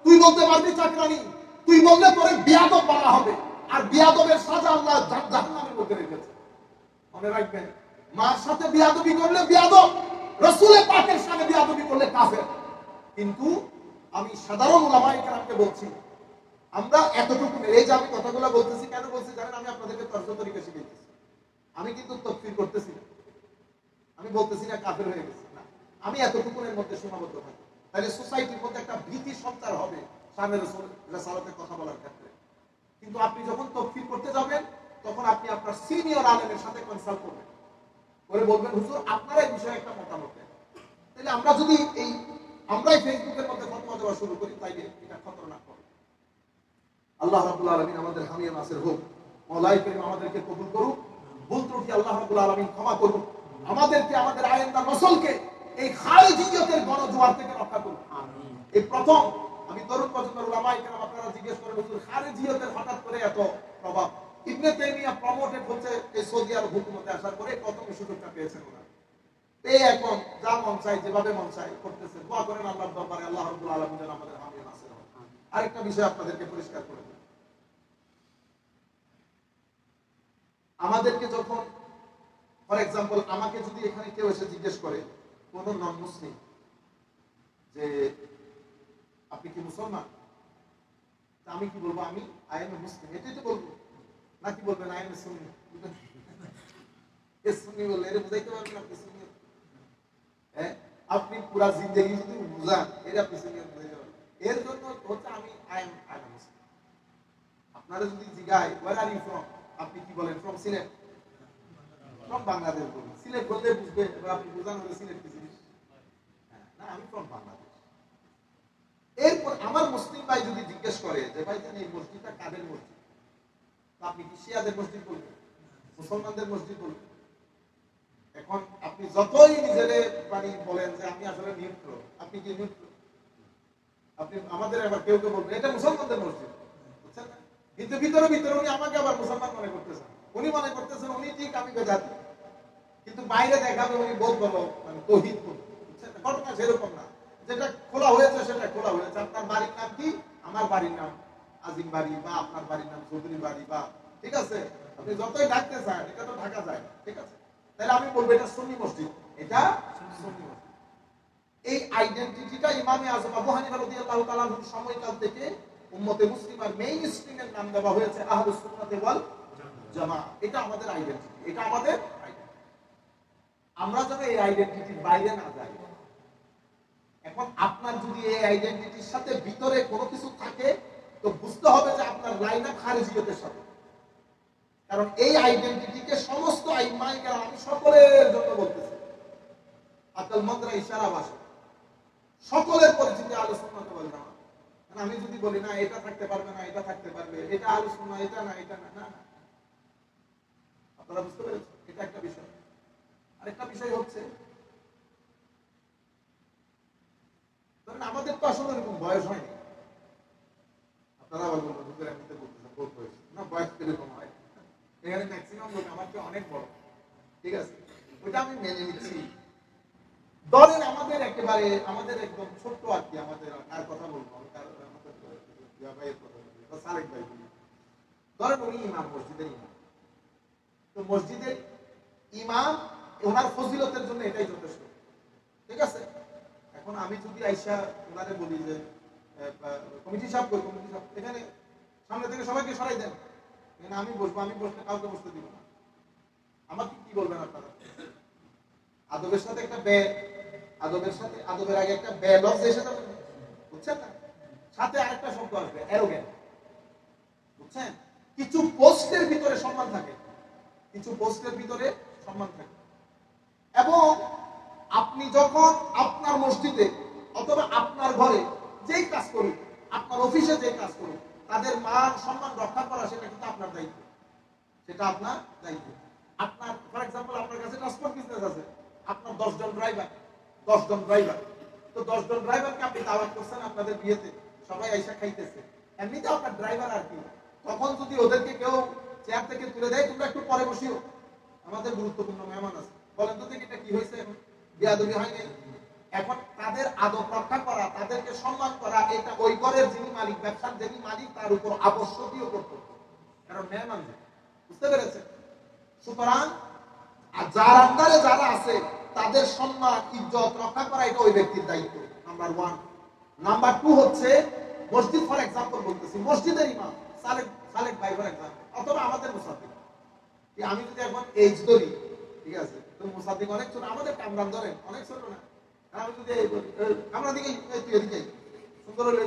তুই বলতে পারবি চাকরানি, তুই বললে তোরে বিয়াদব বলা হবে, আর বিয়াদবের সাজা আল্লাহ জাহান্নামের মধ্যে রেখেছে। মনে রাখবেন, মার সাথে বিয়াদবি করলে বিয়াদব, রাসূলের পাকের সাথে বিয়াদবি করলে কাফের। কিন্তু আমি সাধারণ উলামায়ে কেরামকে বলছি, আমরা এতটুকু, এই যে আমি কথাগুলো বলতেছি কেন বলছি জানেন? আমি আপনাদেরকে তর্ক তরিকা শিখাইতেছি, আমি কিন্তু তাকফীর করতেছি না, আমি বলতেছি না কাফের হয়ে গেছে না, আমি এতটুকুনের মধ্যে সীমাবদ্ধ থাকি। তাহলে সোসাইটির মধ্যে একটা ভীতি সঞ্চার হবে শানে রাসূল রাসালাতের কথা বলার ক্ষেত্রে। কিন্তু আপনি যখন তাকফীর করতে যাবেন তখন আপনি আপনার সিনিয়র আলেমের সাথে কনসাল্ট করবেন, করে বলবেন হুজুর আপনার এই বিষয়ে একটা মতামত দেন। তাহলে আমরা যদি আমরাই ফেসবুকের মধ্যে ফতোয়া দেওয়া শুরু করি তাইলে এটা খতরনাক হবে। আল্লাহ রাব্বুল আলামিন আমাদের হামিয়া নাসির হোক, মাওলাই করিম আমাদেরকে কবুল করুক, ভুল ত্রুটি আল্লাহ রাব্বুল আলামিন ক্ষমা করুক, আমাদেরকে আমাদের আয়েন্দা নসলকে এই খারিজিয়তের গণজোয়ার থেকে রক্ষা করুন, আমিন। এই প্রথম আমি তরুণ প্রজন্মের উলামায়ে কেরাম আপনারা জিজ্ঞেস করেন হুজুর খারিজিয়তের হঠাৎ করে এত প্রভাব, ইবনে তাইমিয়া প্রমোটেড হচ্ছে এই সৌদি আরব হুকুমতে আসার পরে প্রথম সুযোগটা পেয়েছেন ওনারা, এই এখন যা মন চাই যেভাবে মন চাই করতেছেন। দোয়া করেন আল্লাহর দরবারে আল্লাহ রাব্বুল আলামিন যেন আমাদের হামিয়া নাসির হোক। আরেকটা বিষয় আপনাদেরকে পরিষ্কার করে দেব, আমাদেরকে যখন ফর এক্সাম্পল আমাকে যদি এখানে কেউ এসে জিজ্ঞেস করে কোন নন মুসলিম যে আপনি কি মুসলমান, আমি কি বলবো? আমি আই এম এ মুসলিম, এটাই তো বলবো, নাকি বলবেন আই এম এ সুন্নি? সুন্নি বললে এটা বুঝাইতে পারবেন আপনি সুন্নি? হ্যাঁ, আপনি পুরা জিন্দেগি যদি বুঝান এর আপনি সুন্নি বুঝাইতে পারবেন। এর জন্য হচ্ছে আমি আই এম মুসলিম। আপনারা যদি জিজ্ঞাসা ওয়ার আর ইউ ফ্রম, আপনি কি বলেন? ফ্রম সিলেট, ফ্রম বাংলাদেশ বলুন, সিলেট বললে বুঝবে, এবার আপনি বুঝান হলে সিলেট কি জিনিস, না আমি ফ্রম বাংলাদেশ। এরপর আমার মুসলিম ভাই যদি জিজ্ঞেস করে যে ভাই জানেন এই মসজিদটা কাদের মসজিদ, আপনি কি শিয়াদের মসজিদ বলবেন, মুসলমানদের মসজিদ বলবেন? এখন আপনি যতই নিজের বাড়ি বলেন যে আমি আসলে নিউট্রাল, আপনি কি নিউট্রাল? আপনি আমাদের আবার কেউ কেউ বলবেন এটা মুসলমানদের মসজিদ, বুঝছেন না? কিন্তু ভিতরে ভিতরে উনি আমাকে আবার মুসলমান মনে করতেছেন, উনি মনে করতেছেন উনি ঠিক আমি বেজাতি, কিন্তু বাইরে দেখাবে উনি বহুত ভালো মানে তৌহিদ করবে, বুঝছেন না? ঘটনা সেরকম না, যেটা খোলা হয়েছে সেটা খোলা হয়েছে। আপনার বাড়ির নাম কি? আমার বাড়ির নাম আজিম বাড়ি, বা আপনার বাড়ির নাম চৌধুরী বাড়ি, বা ঠিক আছে আপনি যতই ডাকতে চান এটা তো ঢাকা যায়, ঠিক আছে? তাহলে আমি বলবো এটা সুন্নি মসজিদ, এটা সুন্নি মসজিদ। এই আইডেন্টিটিটা ইমামে আযম আবু হানিফা রাদিয়াল্লাহু তাআলা আনহুর সময়কাল থেকে উম্মতে মুসলিমার মেইন স্ট্রিমের নাম দেওয়া হয়েছে আহলুস সুন্নাত ওয়াল জামাআহ। এটা আমাদের আইডেন্টিটি, এটা আমাদের আইডেন্টিটি। আমরা যেন এই আইডেন্টিটির বাইরে না যাই। এখন আপনার যদি এই আইডেন্টিটির সাথে ভিতরে কোনো কিছু থাকে তো বুঝতে হবে যে আপনার লাইন আপ খারিজিয়তের সাথে, কারণ এই আইডেন্টিটিকে সমস্ত আইমায়ে কেরাম, আমি সকলের জন্য বলতেছি, আকাল মাদ্রা ইশারা ভাষা সকলের পরিচিতি আহলুস সুন্নাত ওয়াল জামাআহ। আমি যদি বলি না এটা থাকতে পারবে না, এটা থাকতে পারবে, এটা আহলুস সুন্নাহ, এটা না, এটা না, না না, আপনারা বুঝতে পেরেছেন? এটা একটা বিষয়। আরেকটা বিষয় হচ্ছে ধরেন আমাদের তো আসলে এরকম বয়স হয়নি, আপনারা আবার বলবেন হুজুর এমনিতে বলতেছেন বহুত বয়স না, বয়স এরকম হয়, এখানে ম্যাক্সিমাম লোক আমার চেয়ে অনেক বড়, ঠিক আছে, ওইটা আমি মেনে নিচ্ছি। ধরেন আমাদের একেবারে আমাদের একদম ছোট্ট আর কি, আমাদের আর কথা বলবো আমি তার আমাদের ভাইয়ের কথা বলি বা সালেক ভাই বলি, ধরেন উনি ইমাম, মসজিদের ইমাম, তো মসজিদের ইমাম ওনার ফজিলতের জন্য এটাই যথেষ্ট, ঠিক আছে? এখন আমি যদি আইসা ওনারে বলি যে কমিটি সাহেব কই, কমিটি সাহেব এখানে সামনে থেকে সবাইকে সরাই দেন, এখানে আমি বসবো, আমি বসলে কাউকে বসতে দিব না, আমাকে কি বলবেন আপনারা? আদবের সাথে একটা ব্যয়, আদবের সাথে আদবের আগে একটা ব্যয় লফজ এসে যাবে, বুঝছেন না? সাথে আরেকটা শব্দ আসবে অ্যারোগ্যান্ট, বুঝছেন? কিছু পোস্টের ভিতরে সম্মান থাকে, কিছু পোস্টের ভিতরে সম্মান থাকে। এবং আপনি যখন আপনার মসজিদে অথবা আপনার ঘরে যেই কাজ করুন, আপনার অফিসে যেই কাজ করুন, তাদের মান সম্মান রক্ষা করা সেটা কিন্তু আপনার দায়িত্ব। সেটা আপনার দায়িত্ব। আপনার ফর এক্সাম্পল আপনার কাছে ট্রান্সপোর্ট বিজনেস আছে, আপনার 10 জন ড্রাইভার, তো 10 জন ড্রাইভারকে আপনি দাওয়াত করছেন আপনাদের বিয়েতে, সবাই আইসা খাইতেছে, এমনিতে আপনার ড্রাইভার আর কি। তখন যদি ওদেরকে কেউ চেয়ার থেকে তুলে দেয়, তোমরা একটু পরে বসিও, আমাদের গুরুত্বপূর্ণ মেহমান আছে, বলেন তো দেখি এটা কি হয়েছে, এখন বিয়াদবি হয়নি। এখন তাদের আদব রক্ষা করা, তাদেরকে সম্মান করা, এটা ওই ঘরের যিনি মালিক, ব্যবসার যিনি মালিক, তার উপর আবশ্যকীয় কর্তব্য, কারণ মেহমান। বুঝতে পেরেছেন? সুতরাং যার আন্ডারে যারা আছে তাদের সম্মান ইজ্জত রক্ষা করা এটা ওই ব্যক্তির দায়িত্ব, নাম্বার 1। নাম্বার 2 হচ্ছে মসজিদ, ফর এক্সাম্পল বলতেছি, মসজিদের ইমাম সালেক ভাই ফর এক্সাম্পল, অথবা আমাদের মুসাদ্দিক। আমি যদি এখন এইজ ধরি, ঠিক আছে, তো মুসাদ্দিক অনেক ছোট, আমাদের কামরান ধরেন অনেক ছোট না, আমি যদি আমরা দিকে তুই এদিকে সুন্দর হলে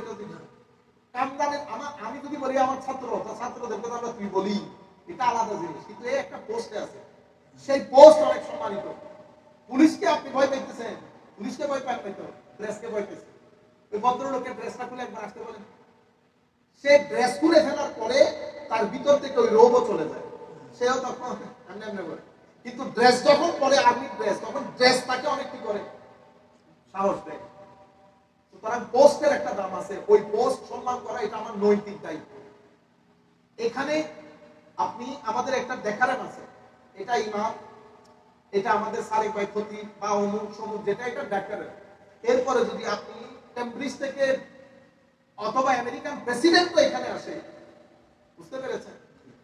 কামরানের আমি যদি বলি আমার ছাত্রদেরকে আমরা তুই বলি, এটা আলাদা জিনিস, কিন্তু এই একটা পোস্টে আছে, সেই পোস্ট অনেক সম্মানিত। পুলিশকে আপনি ভয় পাইতেছেন, পুলিশকে ভয় পাইতো, ড্রেসকে ভয় পাইছে। ওই ভদ্রলোকের ড্রেসটা খুলে একবার আসতে বলেন, সে ড্রেস খুলে ফেলার পরে তার ভিতর থেকে ওই রোগও চলে যায়, সেও তখন এমনি করে। কিন্তু ড্রেস যখন পরে আর্মি ড্রেস, তখন ড্রেস তাকে অনেক কি করে, সাহস দেয়। সুতরাং পোস্টের একটা দাম আছে, ওই পোস্ট সম্মান করা এটা আমার নৈতিক দায়িত্ব। এখানে আপনি আমাদের একটা দেখারেন আছে, এটা ইমাম, এটা আমাদের সালেক ভাই খতিব বা অমুক সমুক, যেটা এটা ডাক্তারের। এরপরে যদি আপনি কেমব্রিজ থেকে অথবা আমেরিকান প্রেসিডেন্ট এখানে আসে, বুঝতে পেরেছেন,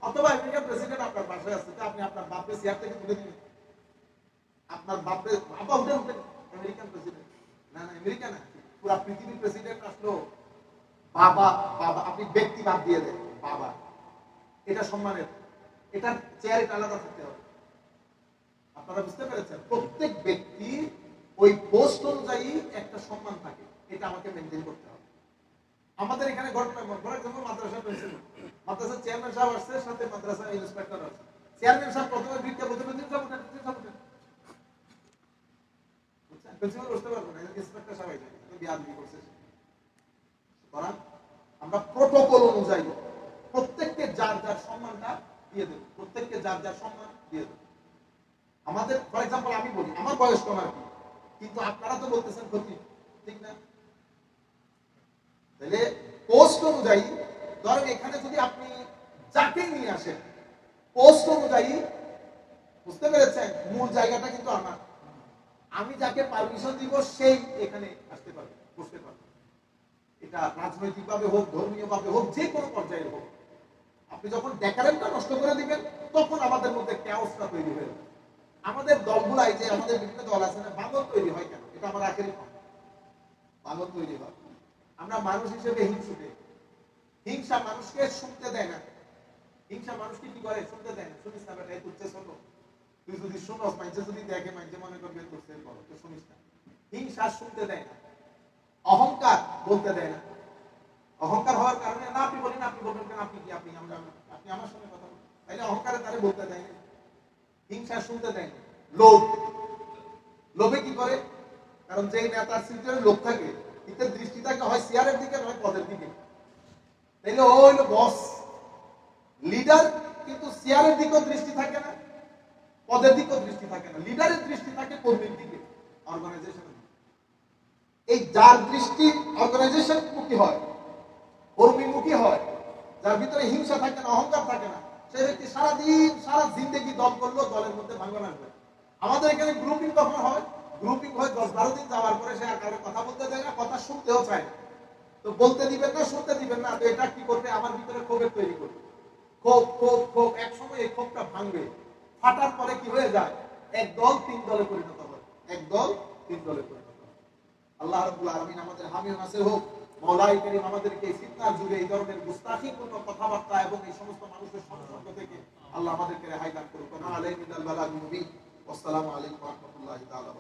অথবা আমেরিকান প্রেসিডেন্ট আপনার বাসায় আসছে, আপনি আপনার বাপের চেয়ার থেকে তুলে দিবেন, আপনার বাপের বাবা উঠে উঠেন আমেরিকান প্রেসিডেন্ট, না না আমেরিকা না, পুরো পৃথিবীর প্রেসিডেন্ট আসলো, বাবা বাবা, আপনি ব্যক্তি বাদ দিয়ে দেন, বাবা, এটা সম্মানের, এটার চেয়ার এটা আলাদা থাকতে হবে। আপনারা বুঝতে পেরেছেন? প্রত্যেক ব্যক্তি ওই পোস্ট অনুযায়ী একটা সম্মান থাকে, এটা আমাকে মেনটেন করতে হবে। আমাদের এখানে ঘটনা, ফর এক্সাম্পল মাদ্রাসা প্রিন্সিপাল, মাদ্রাসার চেয়ারম্যান সাহেব আসছে, সাথে মাদ্রাসা ইন্সপেক্টর আছে। চেয়ারম্যান সাহেব প্রথমে ভিক্ষা বলতে প্রিন্সিপাল বসতে পারবো না, ইন্সপেক্টর সাহেব বিয়াদবি করছে। সুতরাং আমরা প্রটোকল অনুযায়ী প্রত্যেককে যার যার সম্মানটা দিয়ে দেব, প্রত্যেককে যার যার সম্মান দিয়ে দেব। আমাদের ফর এক্সাম্পল আমি বলি, আমার বয়স কম আর কি, কিন্তু আপনারা তো বলতেছেন ক্ষতি, ঠিক না? তাহলে পোস্ট অনুযায়ী ধরেন এখানে যদি আপনি যাকে নিয়ে আসেন পোস্ট অনুযায়ী, বুঝতে পেরেছেন, মূল জায়গাটা কিন্তু আমার, আমি যাকে পারমিশন দিব সেই এখানে আসতে পারবে, বসতে পারবে। এটা রাজনৈতিক ভাবে হোক, ধর্মীয় ভাবে হোক, যে কোনো পর্যায়ে হোক। আপনি যখন ডেকারেন্টটা নষ্ট করে দিবেন, তখন আমাদের মধ্যে ক্যাওসটা তৈরি হয়ে যাবে। আমাদের দলগুলাই, যে আমাদের বিভিন্ন দল আছে না, ভাঙন তৈরি হয় কেন? এটা আমার আখেরি ভাঙন তৈরি হয়, আমরা মানুষ হিসেবে হিংসুটে, হিংসা মানুষকে শুনতে দেয় না, হিংসা মানুষকে কি করে, শুনতে দেয় না। শুনিস না বেটা, তুই ছোট, তুই যদি শুনস, মাইনসে যদি দেখে, মাইনসে মনে করবে তোর সেল বড়, তুই শুনিস না। হিংসা শুনতে দেয় না, অহংকার বলতে দেয় না। অহংকার হওয়ার কারণে না আপনি বলেন, আপনি বলবেন কেন, আপনি কি, আপনি আমার সঙ্গে কথা বলেন, তাইলে অহংকারে তারে বলতে দেয় না। হিংসা শুনতে দেয় না। লোভ, লোভে কি করে, কারণ যে নেতার সিস্টেমে লোভ থাকে, এটার দৃষ্টি থাকে হয় চেয়ারের দিকে, নয় পদের দিকে। তাইলে ও হইলো বস, লিডার, কিন্তু চেয়ারের দিকেও দৃষ্টি থাকে না, পদের দিকেও দৃষ্টি থাকে না। লিডারের দৃষ্টি থাকে কর্মীর দিকে, অর্গানাইজেশনের দিকে। এই যার দৃষ্টি অর্গানাইজেশন মুখী হয়, কর্মীমুখী হয়, যার ভিতরে হিংসা থাকে না, অহংকার থাকে না, সেই ব্যক্তি সারাদিন সারা জিন্দেগি দল করলো, দলের মধ্যে ভাঙন আসবে। আমাদের এখানে গ্রুপিং কখন হয়? গ্রুপিং হয় 10-12 দিন যাওয়ার পরে সে আর কারো কথা বলতে দেয় না, কথা শুনতেও চায় না। তো বলতে দিবেন না, শুনতে দিবেন না, তো এটা কি করবে, আমার ভিতরে ক্ষোভের তৈরি করবে। ক্ষোভ ক্ষোভ ক্ষোভ, এক সময় এই ক্ষোভটা ভাঙবে, ফাটার পরে কি হয়ে যায়, এক দল 3 দলে পরিণত হয়, এক দল 3 দলে পরিণত হয়। আল্লাহ রাব্বুল আলামিন আমাদের হামি ও নাসির হোক। মওলাই করিম আমাদেরকে এই ফিতনার যুগে এই ধরনের গুস্তাখিপূর্ণ কথাবার্তা এবং এই সমস্ত মানুষের সংসর্গ থেকে আল্লাহ আমাদেরকে রেহাই দান করুন। আলাইকুম ওয়া রাহমাতুল্লাহি ওয়া বারাকাতুহু।